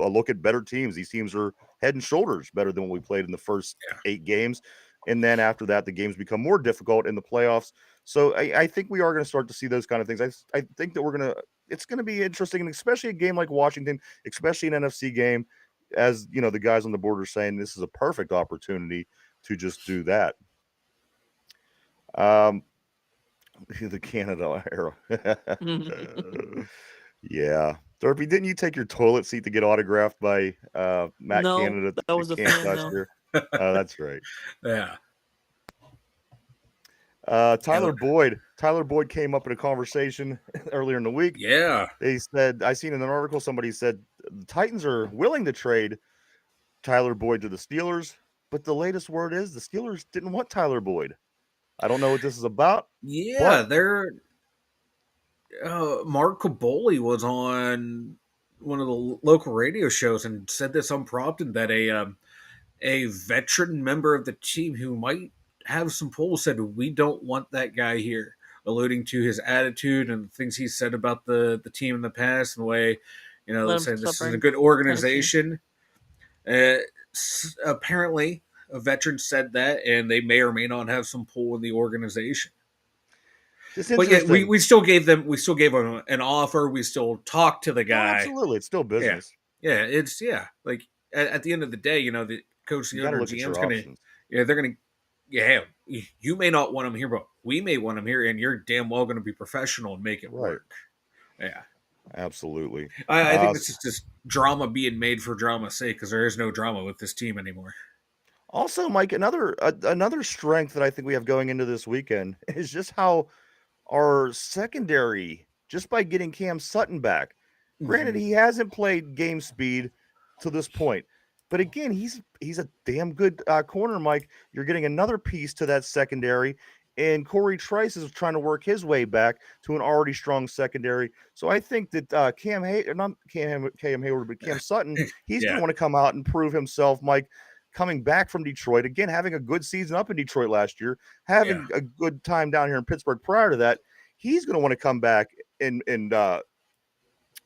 look at better teams. These teams are head and shoulders better than what we played in the first 8 games. And then after that, the games become more difficult in the playoffs. So I think we are going to start to see those kind of things. I think that it's going to be interesting, and especially a game like Washington, especially an NFC game, as you know, the guys on the board are saying this is a perfect opportunity to just do that. The Canada arrow. Yeah. Derpy, didn't you take your toilet seat to get autographed by Matt No, Canada that was a camp fan, last no. year? Oh, that's right. Yeah. Tyler Boyd came up in a conversation earlier in the week. Yeah. They said, I seen in an article, somebody said the Titans are willing to trade Tyler Boyd to the Steelers, but the latest word is the Steelers didn't want Tyler Boyd. I don't know what this is about. Yeah, they're Mark Caboli was on one of the local radio shows and said this unprompted that a veteran member of the team who might have some pull said we don't want that guy here, alluding to his attitude and things he said about the team in the past and the way Let him saying this suffer is a in good organization. Apparently, a veteran said that, and they may or may not have some pull in the organization. But yeah, we still gave them an offer. We still talked to the guy. Oh, absolutely, it's still business. Yeah, it's like at the end of the day, the coach, the owner, GM's gonna, they're gonna, you may not want him here, but we may want him here, and you're damn well gonna be professional and make it work. Yeah, absolutely. I think this is just drama being made for drama's sake because there is no drama with this team anymore. Also, Mike, another strength that I think we have going into this weekend is just how our secondary, just by getting Cam Sutton back. Granted, he hasn't played game speed to this point, but again, he's a damn good corner, Mike. You're getting another piece to that secondary, and Corey Trice is trying to work his way back to an already strong secondary. So I think that Cam Hayward, but Cam Sutton, he's going to want to come out and prove himself, Mike. Coming back from Detroit, again, having a good season up in Detroit last year, having a good time down here in Pittsburgh prior to that, he's going to want to come back and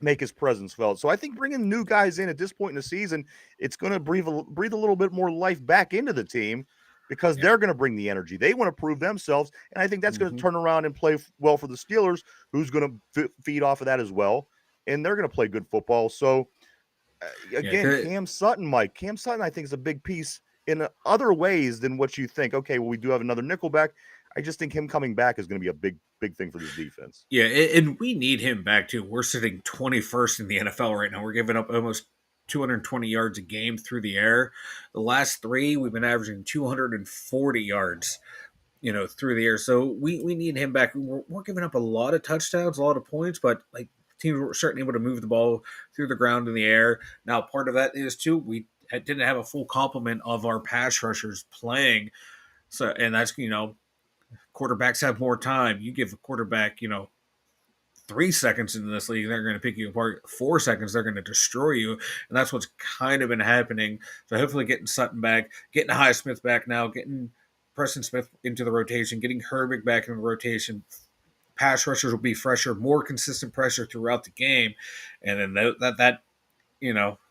make his presence felt. So I think bringing new guys in at this point in the season, it's going to breathe a little bit more life back into the team because they're going to bring the energy. They want to prove themselves, and I think that's going to turn around and play well for the Steelers, who's going to feed off of that as well, and they're going to play good football. So again, Cam Sutton, I think is a big piece in other ways than what you think. Okay, well, we do have another nickelback. I just think him coming back is going to be a big thing for this defense. Yeah, and we need him back too. We're sitting 21st in the NFL right now. We're giving up almost 220 yards a game through the air. The last 3, we've been averaging 240 yards, through the air. So we need him back. We're giving up a lot of touchdowns, a lot of points, but like teams were certainly able to move the ball through the ground in the air. Now, part of that is too, we didn't have a full complement of our pass rushers playing. So, and that's, quarterbacks have more time. You give a quarterback, 3 seconds in this league, they're going to pick you apart. 4 seconds, they're going to destroy you. And that's what's kind of been happening. So hopefully getting Sutton back, getting Highsmith back now, getting Preston Smith into the rotation, getting Herbig back in the rotation. Pass rushers will be fresher, more consistent pressure throughout the game. And then that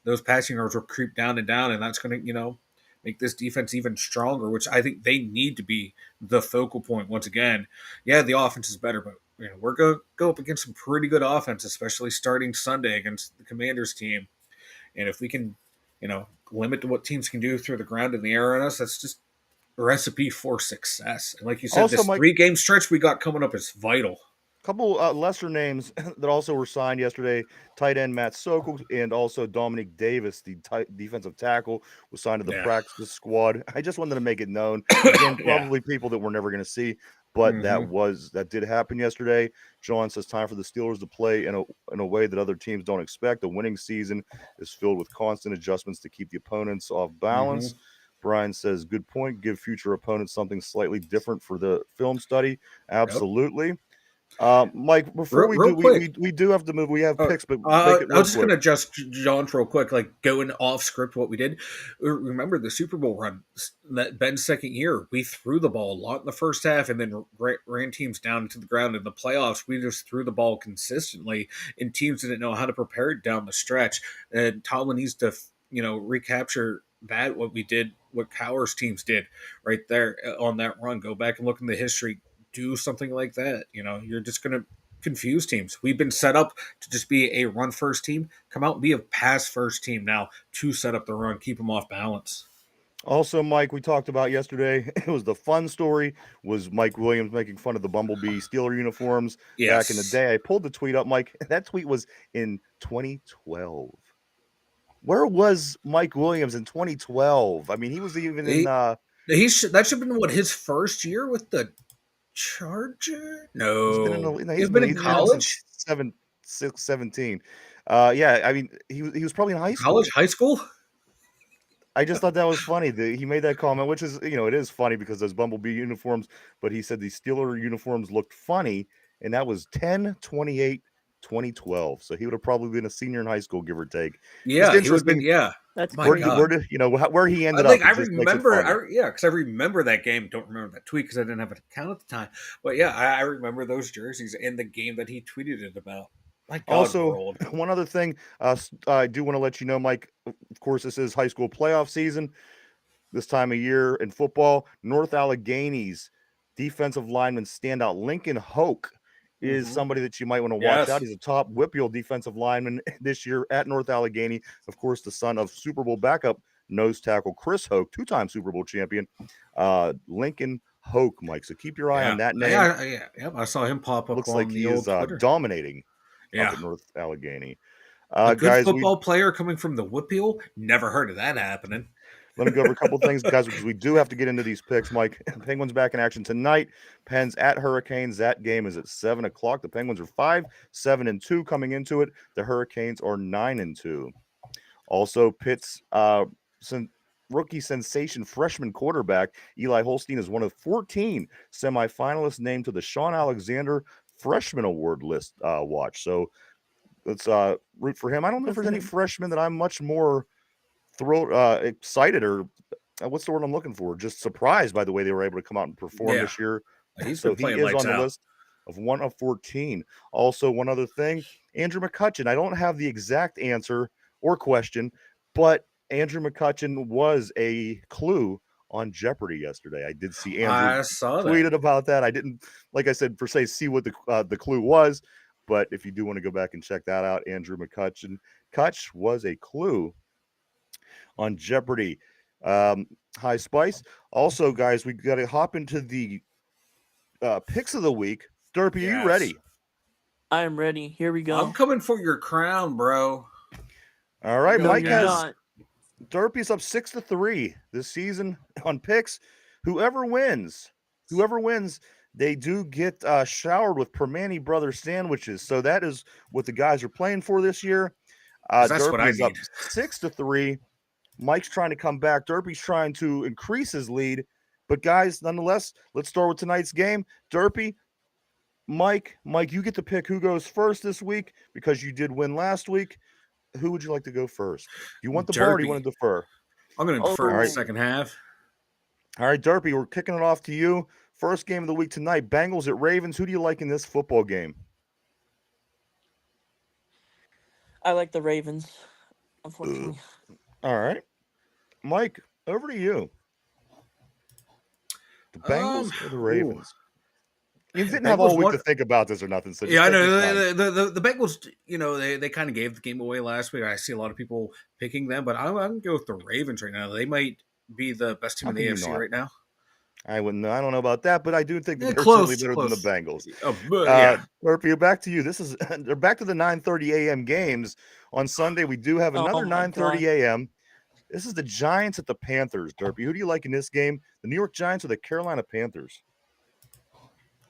those passing yards will creep down, and that's going to, make this defense even stronger, which I think they need to be the focal point once again. Yeah, the offense is better, but we're going to go up against some pretty good offense, especially starting Sunday against the Commanders team. And if we can, limit to what teams can do through the ground and the air on us, that's just a recipe for success. And like you said, also, this 3-game stretch we got coming up is vital. couple lesser names that also were signed yesterday. Tight end Matt Sokol and also Dominic Davis, the defensive tackle, was signed to the Yeah. practice squad. I just wanted to make it known. Again, Yeah. probably people that we're never going to see, but Mm-hmm. that did happen yesterday. John says time for the Steelers to play in a way that other teams don't expect. A winning season is filled with constant adjustments to keep the opponents off Mm-hmm. balance. Brian says, good point. Give future opponents something slightly different for the film study. Yep. Absolutely. Mike, before we Real do, quick. we do have to move. We have picks, but make it I real was just quick. gonna just John real quick, like going off script. What we did, remember the Super Bowl run that Ben's second year, we threw the ball a lot in the first half, and then ran teams down to the ground. In the playoffs, we just threw the ball consistently, and teams didn't know how to prepare it down the stretch. And Tomlin needs to, recapture that what we did, what Cowher's teams did right there on that run. Go back and look in the history. Do something like that. You're just gonna confuse teams. We've been set up to just be a run first team. Come out and be a pass first team now to set up the run, keep them off balance. Also, Mike, we talked about yesterday. It was the fun story. Was Mike Williams making fun of the Bumblebee Steeler uniforms back in the Yes. day? I pulled the tweet up, Mike. That tweet was in 2012. Where was Mike Williams in 2012? I mean, he was even in. That should have been what his first year with the Charger. He's been in. No, No, he's been in he's been in since college. 17. Yeah, I mean, he was probably in high College, school. high school. I just thought that was funny that he made that comment, which is, it is funny because those Bumblebee uniforms, but he said the Steeler uniforms looked funny, and that was 10/28/2012. So he would have probably been a senior in high school, give or take. Just Yeah, he would have been. interesting. Yeah. That's My crazy. God. Where he ended Like up, I it just makes it remember, funny. because I remember that game. Don't remember that tweet because I didn't have an account at the time. But yeah, I remember those jerseys and the game that he tweeted it about. My God, we're Also, old. one other thing, I do want to let you know, Mike, of course, this is high school playoff season. This time of year in football, North Allegheny's defensive lineman standout Lincoln Hoke is Mm-hmm. somebody that you might want to watch out. Yes. He's a top Whippeal defensive lineman this year at North Allegheny. Of course, the son of Super Bowl backup nose tackle Chris Hoke, two-time Super Bowl champion. Lincoln Hoke, Mike. So keep your eye on Yeah. that name. Yeah. I saw him pop up Looks on like the he is old Twitter. dominating up Yeah. at North Allegheny. A good Guys, football player coming from the Whippeal. Never heard of that happening. let me go over a couple things, guys, because we do have to get into these picks. Mike, Penguins back in action tonight. Pens at Hurricanes. That game is at 7:00. The Penguins are 5-7-2 coming into it. The Hurricanes are 9-2. Also, Pitt's rookie sensation freshman quarterback Eli Holstein is one of 14 semifinalists named to the Sean Alexander Freshman Award list. Watch. So let's root for him. I don't know if there's any freshmen that I'm much more thrilled, excited, or what's the word I'm looking for? Just surprised by the way they were able to come out and perform this year. He's So been he playing is lights on the out. list of 1 of 14. Also, one other thing, Andrew McCutcheon. I don't have the exact answer or question, but Andrew McCutcheon was a clue on Jeopardy yesterday. I did see Andrew I saw that. tweeted about that. I didn't, like I said, per se, see what the clue was, but if you do want to go back and check that out, Andrew McCutcheon. Kutch was a clue on Jeopardy. High Spice. Also, guys, we got to hop into the picks of the week. Derpy, are you ready? I am ready. Here we go. I'm coming for your crown, bro. All right, No, Mike you're has not. Derpy's up 6-3 this season on picks. Whoever wins, they do get showered with Permani Brothers sandwiches. So that is what the guys are playing for this year. That's what Derpy I is up need. 6-3. Mike's trying to come back. Derpy's trying to increase his lead. But guys, nonetheless, let's start with tonight's game. Derpy, Mike, you get to pick who goes first this week because you did win last week. Who would you like to go first? Do you want the ball or do you want to defer? I'm going to defer in All the right. second half. All right, Derpy, we're kicking it off to you. First game of the week tonight, Bengals at Ravens. Who do you like in this football game? I like the Ravens, unfortunately. All right. Mike, over to you. The Bengals or the Ravens? You didn't have all week to think about this or nothing. So yeah, I know. The Bengals, they kind of gave the game away last week. I see a lot of people picking them, but I'm going to go with the Ravens right now. They might be the best team in the AFC right now. I don't know about that, but I do think that they're Close, certainly better than the close. Bengals. Yeah. Murphy, back to you. They're back to the 9:30 a.m. games on Sunday. We do have another Oh my 9:30 God. a.m. This is the Giants at the Panthers, Derpy. Who do you like in this game? The New York Giants or the Carolina Panthers?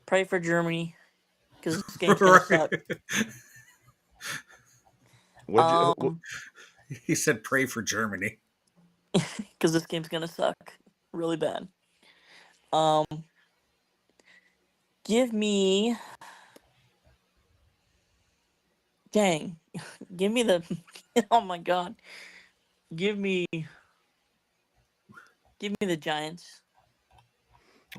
Pray for Germany, because this game's gonna suck. What'd you, He said, "Pray for Germany." Because this game's gonna suck really bad. Give me. Dang, give me the. Oh my God, give me the Giants.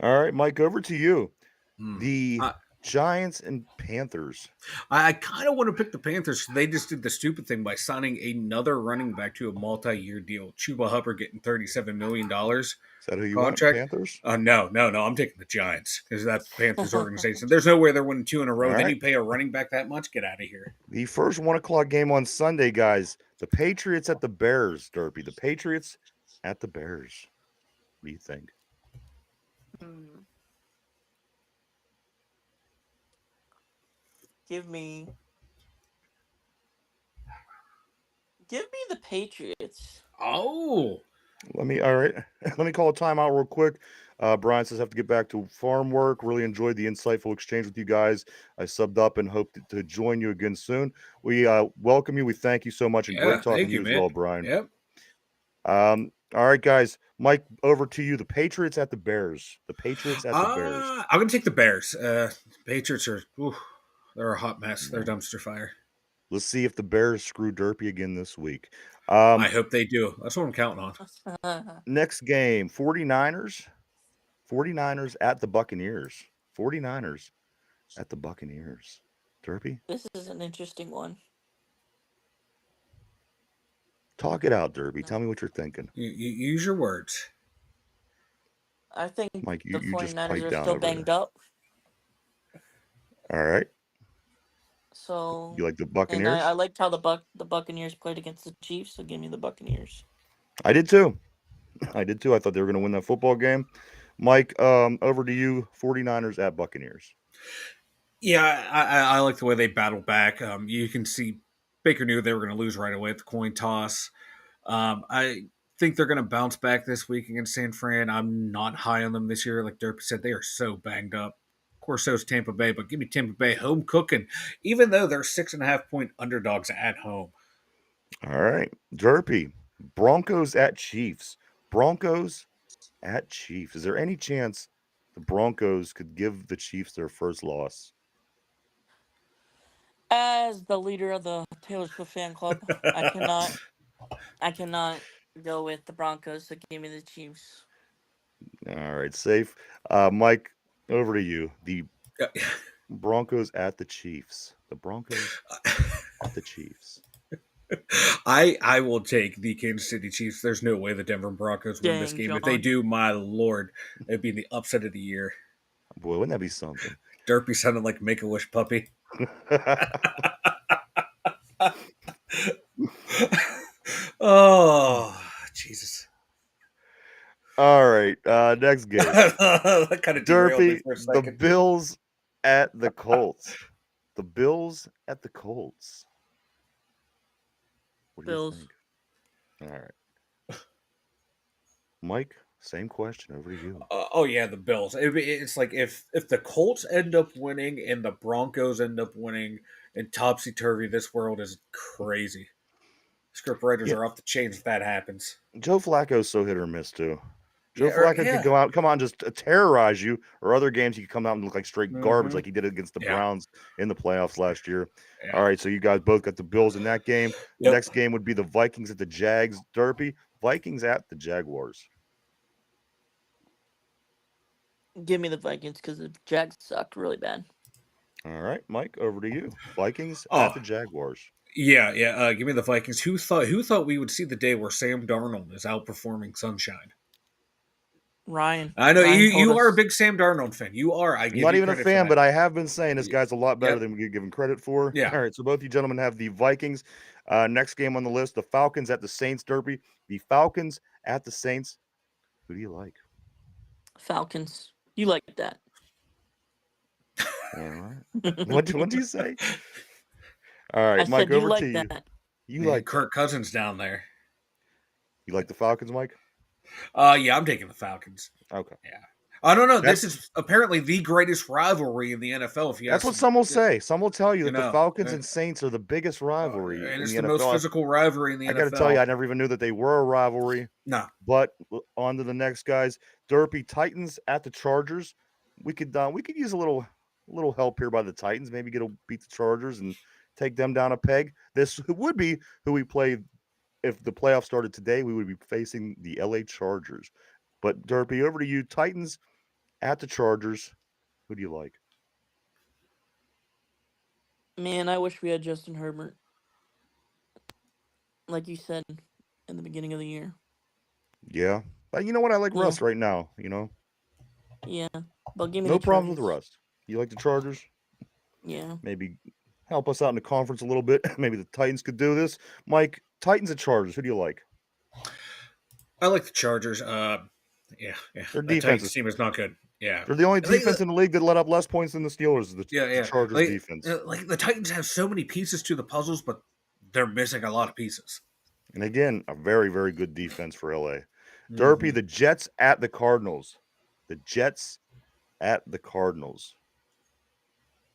all right, Mike, over to you. Hmm. The Giants and Panthers. I kind of want to pick the Panthers. They just did the stupid thing by signing another running back to a multi-year deal. Chuba Hubbard getting $37 million Is that who you contract. want? Panthers? No. I'm taking the Giants because that Panthers organization. There's no way they're winning 2 in a row. All Then right. you pay a running back that much. Get out of here. The first 1:00 game on Sunday, guys. The Patriots at the Bears, Derpy. The Patriots at the Bears. What do you think? Give me the Patriots. Oh, All right. Let me call a timeout real quick. Brian says I have to get back to farm work. Really enjoyed the insightful exchange with you guys. I subbed up and hope to join you again soon. We welcome you. We thank you so much, and great talking thank to you you, as man. well, Brian. Yep. All right, guys. Mike, over to you. The Patriots at the Bears. The Patriots at the Bears. I'm gonna take the Bears. Patriots are they're a hot mess. They're dumpster fire. Let's see if the Bears screw Derpy again this week. I hope they do. That's what I'm counting on. Next game, 49ers. 49ers at the Buccaneers. 49ers at the Buccaneers. Derpy? This is an interesting one. Talk it out, Derby. Tell me what you're thinking. You use your words. I think Mike, the you just 49ers pipe are down still over banged there. up. All right. So You like the and Buccaneers? I liked how the Buccaneers played against the Chiefs, so give me the Buccaneers. I did too. I thought they were going to win that football game. Mike, over to you. 49ers at Buccaneers. Yeah, I like the way they battle back. You can see Baker knew they were going to lose right away at the coin toss. I think they're going to bounce back this week against San Fran. I'm not high on them this year. Like Derpy said, they are so banged up. Of course, so is Tampa Bay, but give me Tampa Bay home cooking, even though they're 6.5-point underdogs at home. All right. Derpy, Broncos at Chiefs. Broncos at Chiefs. Is there any chance the Broncos could give the Chiefs their first loss? As the leader of the Taylor Swift fan club, I cannot go with the Broncos, so give me the Chiefs. All right, safe. Mike, over to you. The Broncos at the Chiefs. The Broncos at the Chiefs. I will take the Kansas City Chiefs. There's no way the Denver Broncos win this Dang, game. John. If they do, my lord, it'd be the upset of the year. Boy, wouldn't that be something? Derpy sounded like Make-A-Wish puppy. Oh, Jesus. All right, next game. That kind of derailed me Derpy, for a the second. Bills at the Colts. The Bills at the Colts. What do Bills. you think? All right. Mike, same question. Over to you. Oh yeah, the Bills. It's like if the Colts end up winning and the Broncos end up winning and topsy turvy, this world is crazy. Script writers are off the chains if that happens. Joe Flacco's so hit or miss too. Joe Flacco could go out, come on, just terrorize you, or other games he could come out and look like straight garbage like he did against the Browns in the playoffs last year. Yeah. All right, so you guys both got the Bills in that game. Yep. Next game would be the Vikings at the Jags. Derpy, Vikings at the Jaguars. Give me the Vikings because the Jags sucked really bad. All right, Mike, over to you. Vikings at the Jaguars. Yeah. Give me the Vikings. Who thought we would see the day where Sam Darnold is outperforming Sunshine? Ryan. I know Ryan you are a big Sam Darnold fan. You are. I give I'm not you even a credit for fan, that. but I have been saying this guy's a lot better than we give him credit for. Yeah. All right, so both you gentlemen have the Vikings. Next game on the list, the Falcons at the Saints. Derpy, the Falcons at the Saints. Who do you like? Falcons. You like that? All right. What'd you say? All I right, Mike, said you over to like you. that. You Man, like that? Kirk Cousins down there. You like the Falcons, Mike? Yeah, I'm taking the Falcons. Okay. Yeah. I don't know. This Jets. is apparently the greatest rivalry in the NFL. If you That's ask what some, some will say. Some will tell you you that the know, Falcons and Saints are the biggest rivalry and in it's the the most NFL. physical rivalry in the I got to tell you, NFL. I never even knew that they were a rivalry. No, But on to the next guys. Derpy Titans at the Chargers. We could use a little help here by the Titans. Maybe beat the Chargers and take them down a peg. This would be who we play if the playoffs started today. We would be facing the LA Chargers. But Derpy, over to you. Titans at the Chargers. Who do you like? Man, I wish we had Justin Herbert. Like you said in the beginning of the year. Yeah. But you know what? I like Yeah. Russ right now, Yeah. But give me No the problems with Chargers. Russ. You like the Chargers? Yeah. Maybe help us out in the conference a little bit. Maybe the Titans could do this. Mike, Titans and Chargers. Who do you like? I like the Chargers. Yeah. Their That defense Titans is team is not good. Yeah, they're the only I think defense in the league that let up less points than the Steelers. The yeah. Chargers defense. Like the Titans have so many pieces to the puzzles, but they're missing a lot of pieces. And again, a very, very good defense for LA. Derpy, Mhm. the Jets at the Cardinals. The Jets at the Cardinals.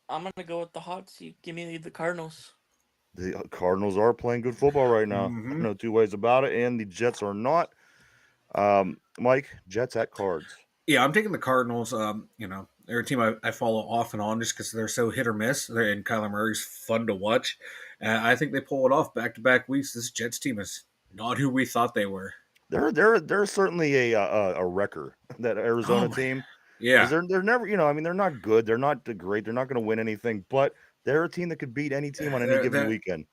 I'm gonna go with the hot seat. Give me the Cardinals. The Cardinals are playing good football right now. Mhm. No two ways about it. And the Jets are not. Mike, Jets at Cards. Yeah, I'm taking the Cardinals. They're a team I follow off and on just because they're so hit or miss. And Kyler Murray's fun to watch. I think they pull it off back to back weeks. This Jets team is not who we thought they were. They're certainly a wrecker, that Arizona team. Yeah, Because they're never, they're not good. They're not great. They're not going to win anything. But they're a team that could beat any team on any they're, given they're, weekend.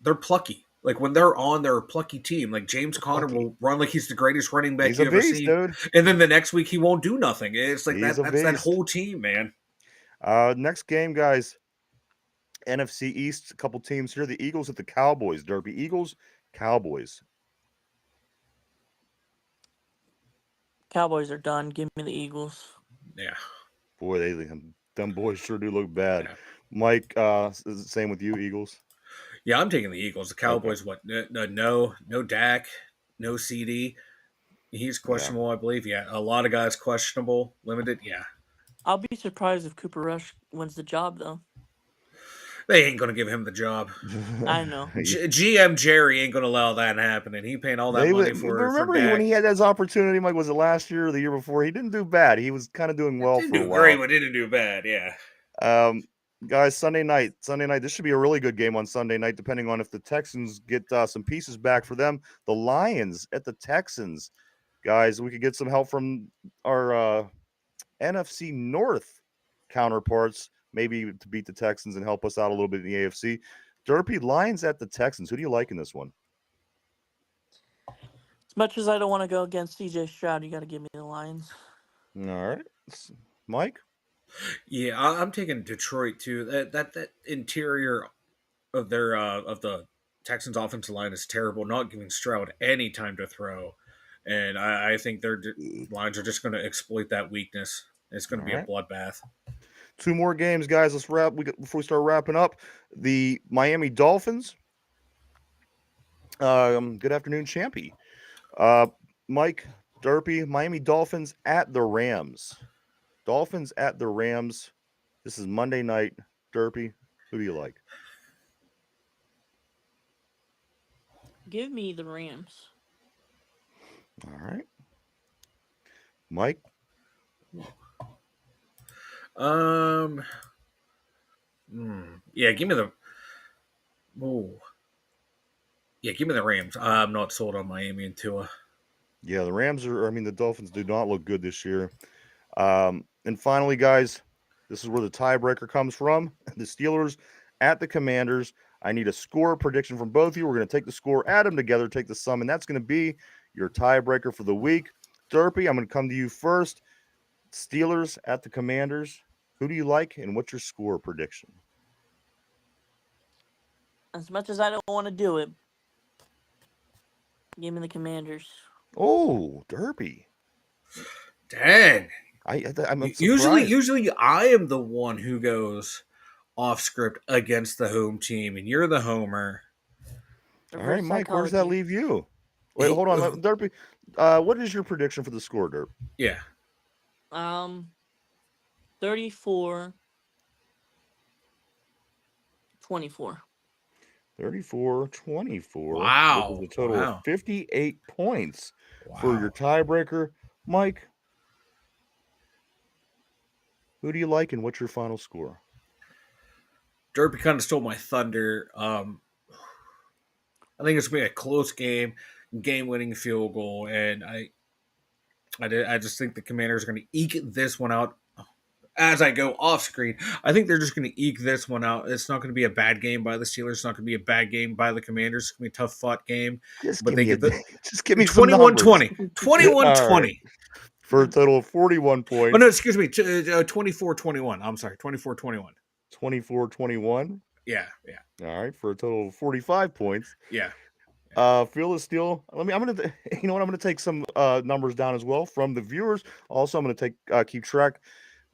they're plucky. Like when they're on, they're a plucky team. Like James They're Conner plucky. will run like he's the greatest running back He's you a ever beast, see, dude. and then the next week he won't do nothing. It's like He's a that's that beast. whole team, man. Next game, guys. NFC East, a couple teams here. The Eagles at the Cowboys. Derby. Eagles, Cowboys. Cowboys are done. Give me the Eagles. Yeah. Boy, them boys sure do look bad. Yeah. Mike, is it same with you, Eagles? Yeah, I'm taking the Eagles. The Cowboys, what? No Dak, no CD. He's questionable, I believe. Yeah, a lot of guys questionable, limited. Yeah, I'll be surprised if Cooper Rush wins the job, though. they ain't gonna give him the job. I know. GM Jerry ain't gonna allow that happening. He paying all that money for remember Dak. when he had his opportunity, Mike, was it last year or the year before? He didn't do bad. He was kind of doing well Didn't for a do while. great, but didn't do bad. Yeah. Guys, Sunday night. This should be a really good game on Sunday night, depending on if the Texans get some pieces back for them. The Lions at the Texans. Guys, we could get some help from our NFC North counterparts, maybe to beat the Texans and help us out a little bit in the AFC. Derpy, Lions at the Texans. Who do you like in this one? As much as I don't want to go against CJ Stroud, you got to give me the Lions. All right. Mike? Yeah, I'm taking Detroit too. That interior of their of the Texans offensive line is terrible, not giving Stroud any time to throw. And I think their lines are just going to exploit that weakness. It's going to be a bloodbath. Two more games, guys. Let's wrap. Before we start wrapping up, the Miami Dolphins. Good afternoon, Champy. Mike, Derpy, Miami Dolphins at the Rams. Dolphins at the Rams. This is Monday night. Derpy, who do you like? Give me the Rams. All right. Mike? Yeah, give me the. Oh. Yeah, give me the Rams. I'm not sold on Miami and Tua. Yeah, the Rams are. The Dolphins do not look good this year. And finally, guys, this is where the tiebreaker comes from. The Steelers at the Commanders. I need a score prediction from both of you. We're going to take the score, add them together, take the sum, and that's going to be your tiebreaker for the week. Derpy, I'm going to come to you first. Steelers at the Commanders. Who do you like, and what's your score prediction? As much as I don't want to do it, give me the Commanders. Oh, Derpy. Dang. I'm Usually, surprised. I am the one who goes off script against the home team, and you're the homer. All right, Reverse Mike, where does that psychology. leave you? Wait, hold on, Derpy. What is your prediction for the score, Derp? Yeah. 34-24. 34-24, which is Wow. a total of Wow. 58 points for your Wow. tiebreaker. Mike, who do you like and what's your final score? Derpy kind of stole my thunder. I think it's gonna be a close game-winning field goal, and I just think the Commanders are gonna eke this one out. As I go off screen, I think they're just going to eke this one out. It's not going to be a bad game by the Steelers. It's not going to be a bad game by the Commanders. It's going to be a tough fought game. Just But give they me a get the just give me some numbers. 21-20. 21 All right. 20. For a total of 41 Oh, no, points. excuse me. 24-21. I'm sorry. 24-21. 24-21. Yeah. Yeah. All right, for a total of 45 points. Yeah. Fearless Steel. I'm gonna you know what? I'm gonna take some numbers down as well from the viewers. Also, I'm gonna keep track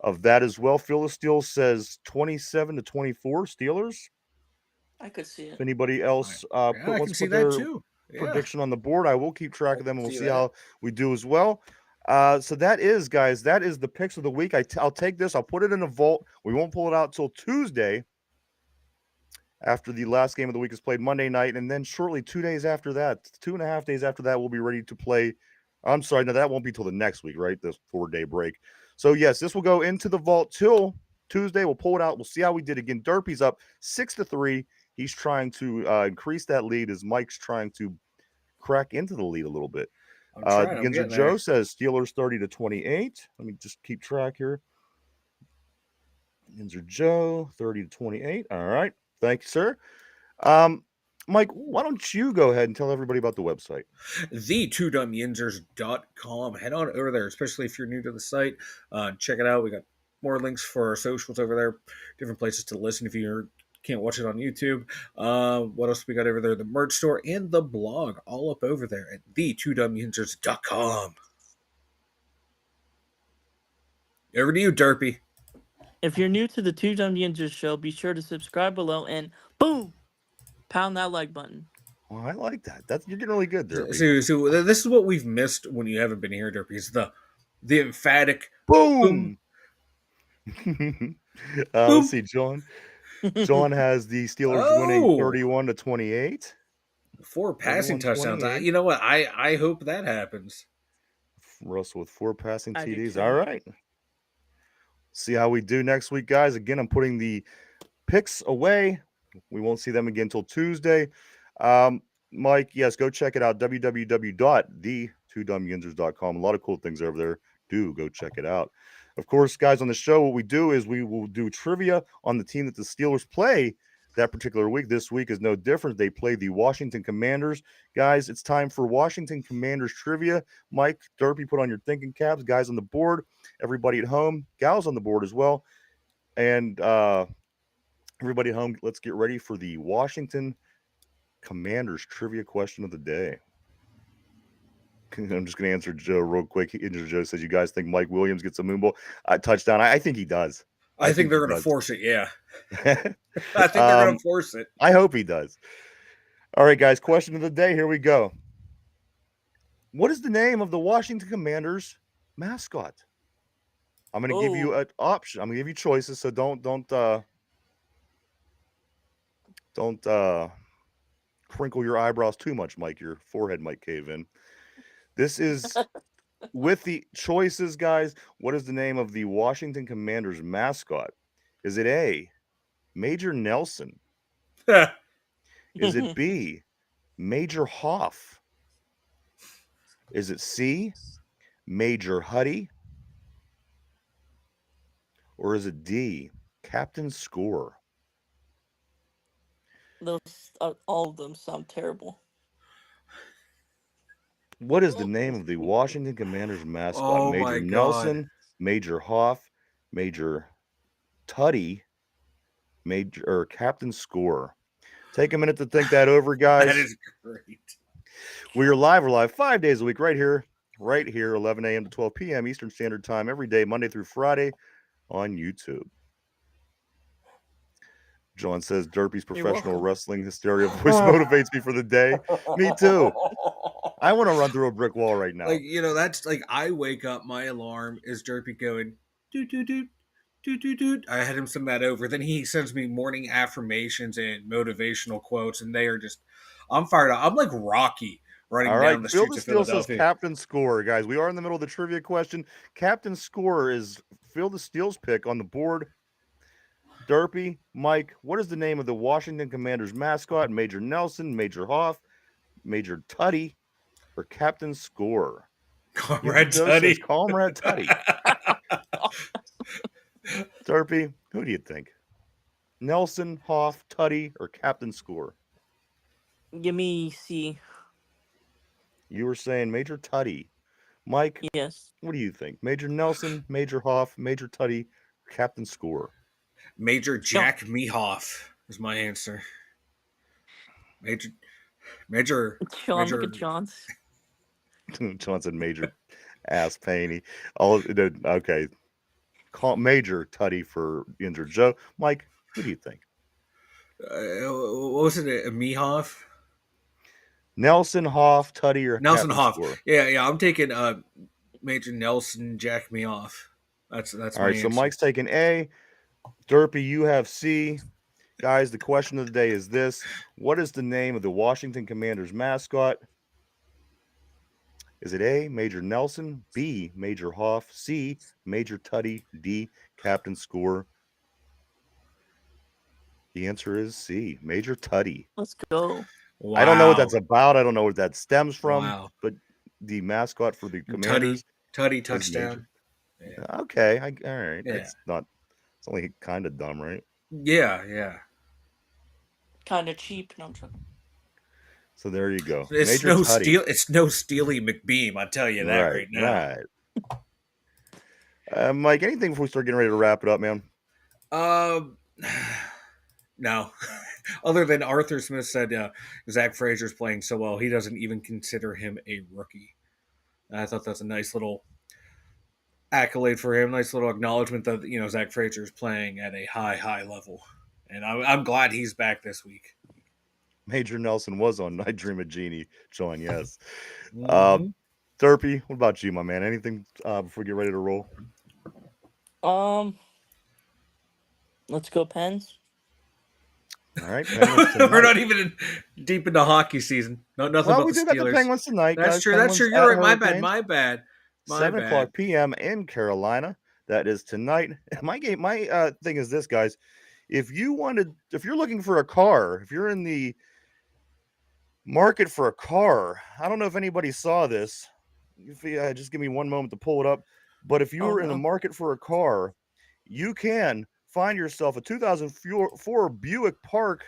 of that as well. Fearless Steel says 27-24 Steelers. I could see If it. anybody else Yeah, I wants can to see put that their too. Yeah. prediction on the board, I will keep track of them and we'll see see that. how we do as well. So that is, guys, that is the picks of the week. I'll take this. I'll put it in a vault. We won't pull it out till Tuesday after the last game of the week is played Monday night. And then shortly 2 days after that, 2.5 days after that, we'll be ready to play. I'm sorry, no, that won't be till the next week, right? This 4-day break. So, yes, this will go into the vault till Tuesday. We'll pull it out. We'll see how we did again. Derpy's up 6-3. He's trying to increase that lead as Mike's trying to crack into the lead a little bit. I'm trying. I'm Ginzer getting Joe there. says Steelers 30-28. Let me just keep track here. Ginzer Joe 30-28. All right. Thank you, sir. Mike, why don't you go ahead and tell everybody about the website? The2dumbyinjers.com. Head on over there, especially if you're new to the site. Check it out. We got more links for our socials over there, different places to listen if you can't watch it on YouTube. What else we got over there? The merch store and the blog, all up over there at the2dumbyinjers.com. Over to you, Derpy. If you're new to the Two Dumb Ninjas show, be sure to subscribe below and boom, pound that like button. Well, I like that. You're getting really good, Derpy. So this is what we've missed when you haven't been here, Derpy. Is the emphatic boom. boom. Let's see, John. John has the Steelers winning 31-28. 4 passing touchdowns. You know what? I hope that happens. Russell with 4 passing I do TDs. too. All right. See how we do next week, guys. Again, I'm putting the picks away. We won't see them again until Tuesday. Mike, yes, go check it out. www.the2dumbyinjers.com. A lot of cool things over there. Do go check it out. Of course, guys, on the show, what we do is we will do trivia on the team that the Steelers play that particular week. This week is no different. They play the Washington Commanders. Guys, it's time for Washington Commanders trivia. Mike, Derpy, put on your thinking caps. Guys on the board, everybody at home, gals on the board as well. And everybody at home, let's get ready for the Washington Commanders trivia question of the day. I'm just going to answer Joe real quick. Joe says, you guys think Mike Williams gets a moonball touchdown? I think he does. I think they're going to force it, yeah. I think they're going to force it. I hope he does. All right, guys, question of the day. Here we go. What is the name of the Washington Commanders mascot? I'm going to give you an option. I'm going to give you choices, so don't crinkle your eyebrows too much, Mike. Your forehead might cave in. This is with the choices, guys. What is the name of the Washington Commanders mascot? Is it A, Major Nelson? Is it B, Major Hoff? Is it C, Major Huddy? Or is it D, Captain Score? Those all of them sound terrible. What is the name of the Washington Commanders mascot? Oh, Major Nelson, Major Hoff, Major Tuddy, Major Captain Score. Take a minute to think that over, guys. That is great. We're live 5 days a week right here right here, 11 a.m. to 12 p.m. Eastern Standard Time, every day, Monday through Friday on YouTube. John says, Derpy's professional welcome. wrestling hysteria voice motivates me for the day. Me too. I want to run through a brick wall right now. Like, that's like I wake up, my alarm is Derpy going, doot, doot, doot, doot, doot, doot. I had him send that over. Then he sends me morning affirmations and motivational quotes, and they are just, I'm fired up. I'm like Rocky running All right, down the Phil streets the of Steel says Philadelphia. Captain Scorer, guys. We are in the middle of the trivia question. Captain Scorer is Phil the Steel's pick on the board. Derpy, Mike, what is the name of the Washington Commanders mascot? Major Nelson, Major Hoff, Major Tutty, or Captain Scorer? Comrade Joe says Tutty. Comrade Tutty. Derpy, who do you think? Nelson, Hoff, Tutty, or Captain Scorer? Give me C. You were saying Major Tutty. Mike, Yes. what do you think? Major Nelson, Major Hoff, Major Tutty, or Captain Scorer? Major Jack Mehoff is my answer. Major John, look at John's. John said Major ass painy. Okay. Call Major Tutty for injured Joe. Mike, who do you think? What was it? Mehoff? Nelson, Hoff, Tutty, or Nelson Captain Hoff. Scorer? Yeah. I'm taking Major Nelson Jack Mehoff. That's All my right, answer. so Mike's taking A. Derpy, you have C. Guys, the question of the day is this. What is the name of the Washington Commanders mascot? Is it A, Major Nelson, B, Major Hoff, C, Major Tutty, D, Captain Scorer? The answer is C, Major Tutty. Let's go. Wow. I don't know what that's about. I don't know where that stems from. Wow. But the mascot for the Commanders. Tutty touchdown. Yeah. Okay. All right. Yeah. It's only kind of dumb, right? Yeah. Kind of cheap. No, I'm joking. So there you go. It's Major no Tutty. It's no Steely McBeam. I tell you that right now. Right. Mike, anything before we start getting ready to wrap it up, man? No. Other than Arthur Smith said Zach Frazier's playing so well, he doesn't even consider him a rookie. I thought that's a nice little accolade for him, nice little acknowledgement that Zach Frazier's playing at a high level, and I'm glad he's back this week. Major Nelson was on I Dream of Jeannie, John. Yes. Mm-hmm. Derpy, what about you, my man? Anything before we get ready to roll? Let's go Pens. All right, We're not even deep into hockey season. Nothing about we the do Steelers. got the Penguins tonight. That's guys. true. Penguins That's true. You're right. Hurricanes. My bad. 7 o'clock p.m. in Carolina. That is tonight. My thing is this, guys. If you're looking for a car, if you're in the market for a car, I don't know if anybody saw this. Just give me one moment to pull it up. But if you were in the market for a car, you can find yourself a 2004 Buick Park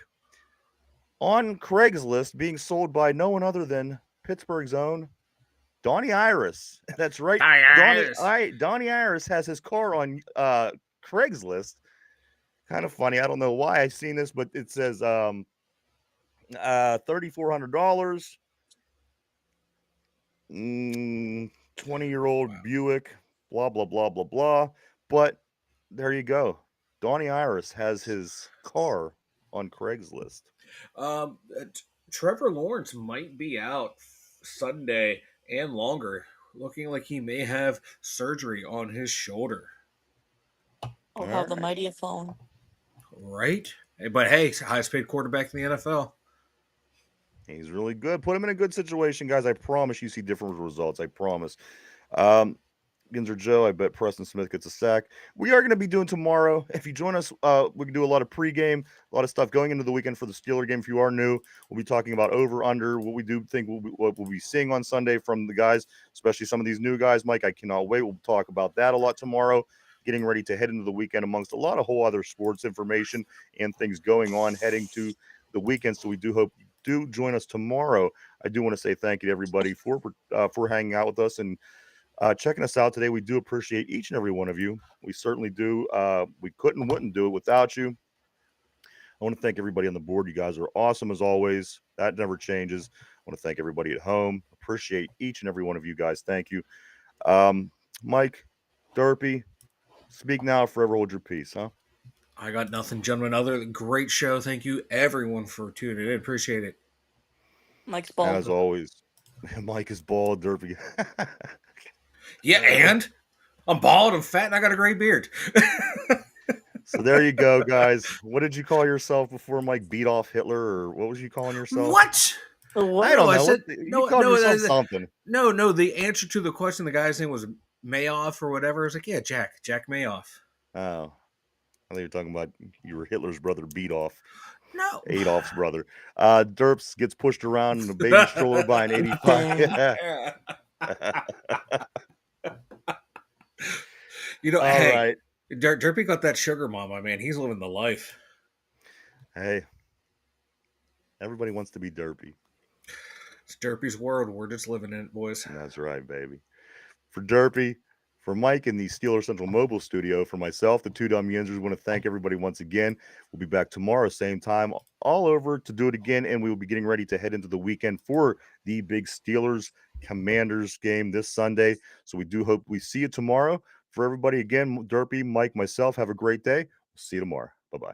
on Craigslist being sold by no one other than Pittsburgh's own Donnie Iris. That's right. Donnie Iris has his car on Craigslist. Kind of funny. I don't know why I've seen this, but it says $3,400. 20-year-old Buick, blah, blah, blah, blah, blah. But there you go. Donnie Iris has his car on Craigslist. Trevor Lawrence might be out Sunday and longer, looking like he may have surgery on his shoulder. I'll have the mighty phone. Right? But hey, highest paid quarterback in the NFL. He's really good. Put him in a good situation, guys. I promise you see different results. I promise. Ginzer Joe, I bet Preston Smith gets a sack. We are going to be doing tomorrow. If you join us, we can do a lot of pregame, a lot of stuff going into the weekend for the Steeler game. If you are new, we'll be talking about over, under, what we do think what we'll be seeing on Sunday from the guys, especially some of these new guys. Mike, I cannot wait. We'll talk about that a lot tomorrow. Getting ready to head into the weekend amongst a lot of whole other sports information and things going on heading to the weekend. So we do hope you do join us tomorrow. I do want to say thank you to everybody for hanging out with us and checking us out today. We do appreciate each and every one of you. We certainly do. We wouldn't do it without you. I want to thank everybody on the board. You guys are awesome as always. That never changes. I want to thank everybody at home. appreciate each and every one of you guys. Thank you. Mike, Derpy, speak now, forever hold your peace, huh? I got nothing, gentlemen. Other than great show. Thank you, everyone, for tuning in. Appreciate it. Mike's And bald. as always, Mike is bald, Derpy. Yeah, and I'm bald, I'm fat, and I got a gray beard. So there you go, guys. What did you call yourself before Mike beat off Hitler, or what was you calling yourself? What? What? I don't No, I know. said You called yourself something. No. The answer to the question, the guy's name was Mayoff or whatever. I was like, yeah, Jack Mayoff. Oh, I think you're talking about you were Hitler's brother, beat off. No, Adolf's brother. Derps gets pushed around in a baby stroller by an 85. Yeah. You know, All hey, right. Derpy got that sugar mama, man. He's living the life. Hey, everybody wants to be Derpy. It's Derpy's world. We're just living in it, boys. That's right, baby. For Derpy, for Mike in the Steeler Central Mobile Studio, for myself, the Two Dumb Yinzers, want to thank everybody once again. We'll be back tomorrow, same time, all over to do it again, and we will be getting ready to head into the weekend for the big Steelers Commanders game this Sunday. So we do hope we see you tomorrow. For everybody, again, Derpy, Mike, myself, have a great day. We'll see you tomorrow. Bye-bye.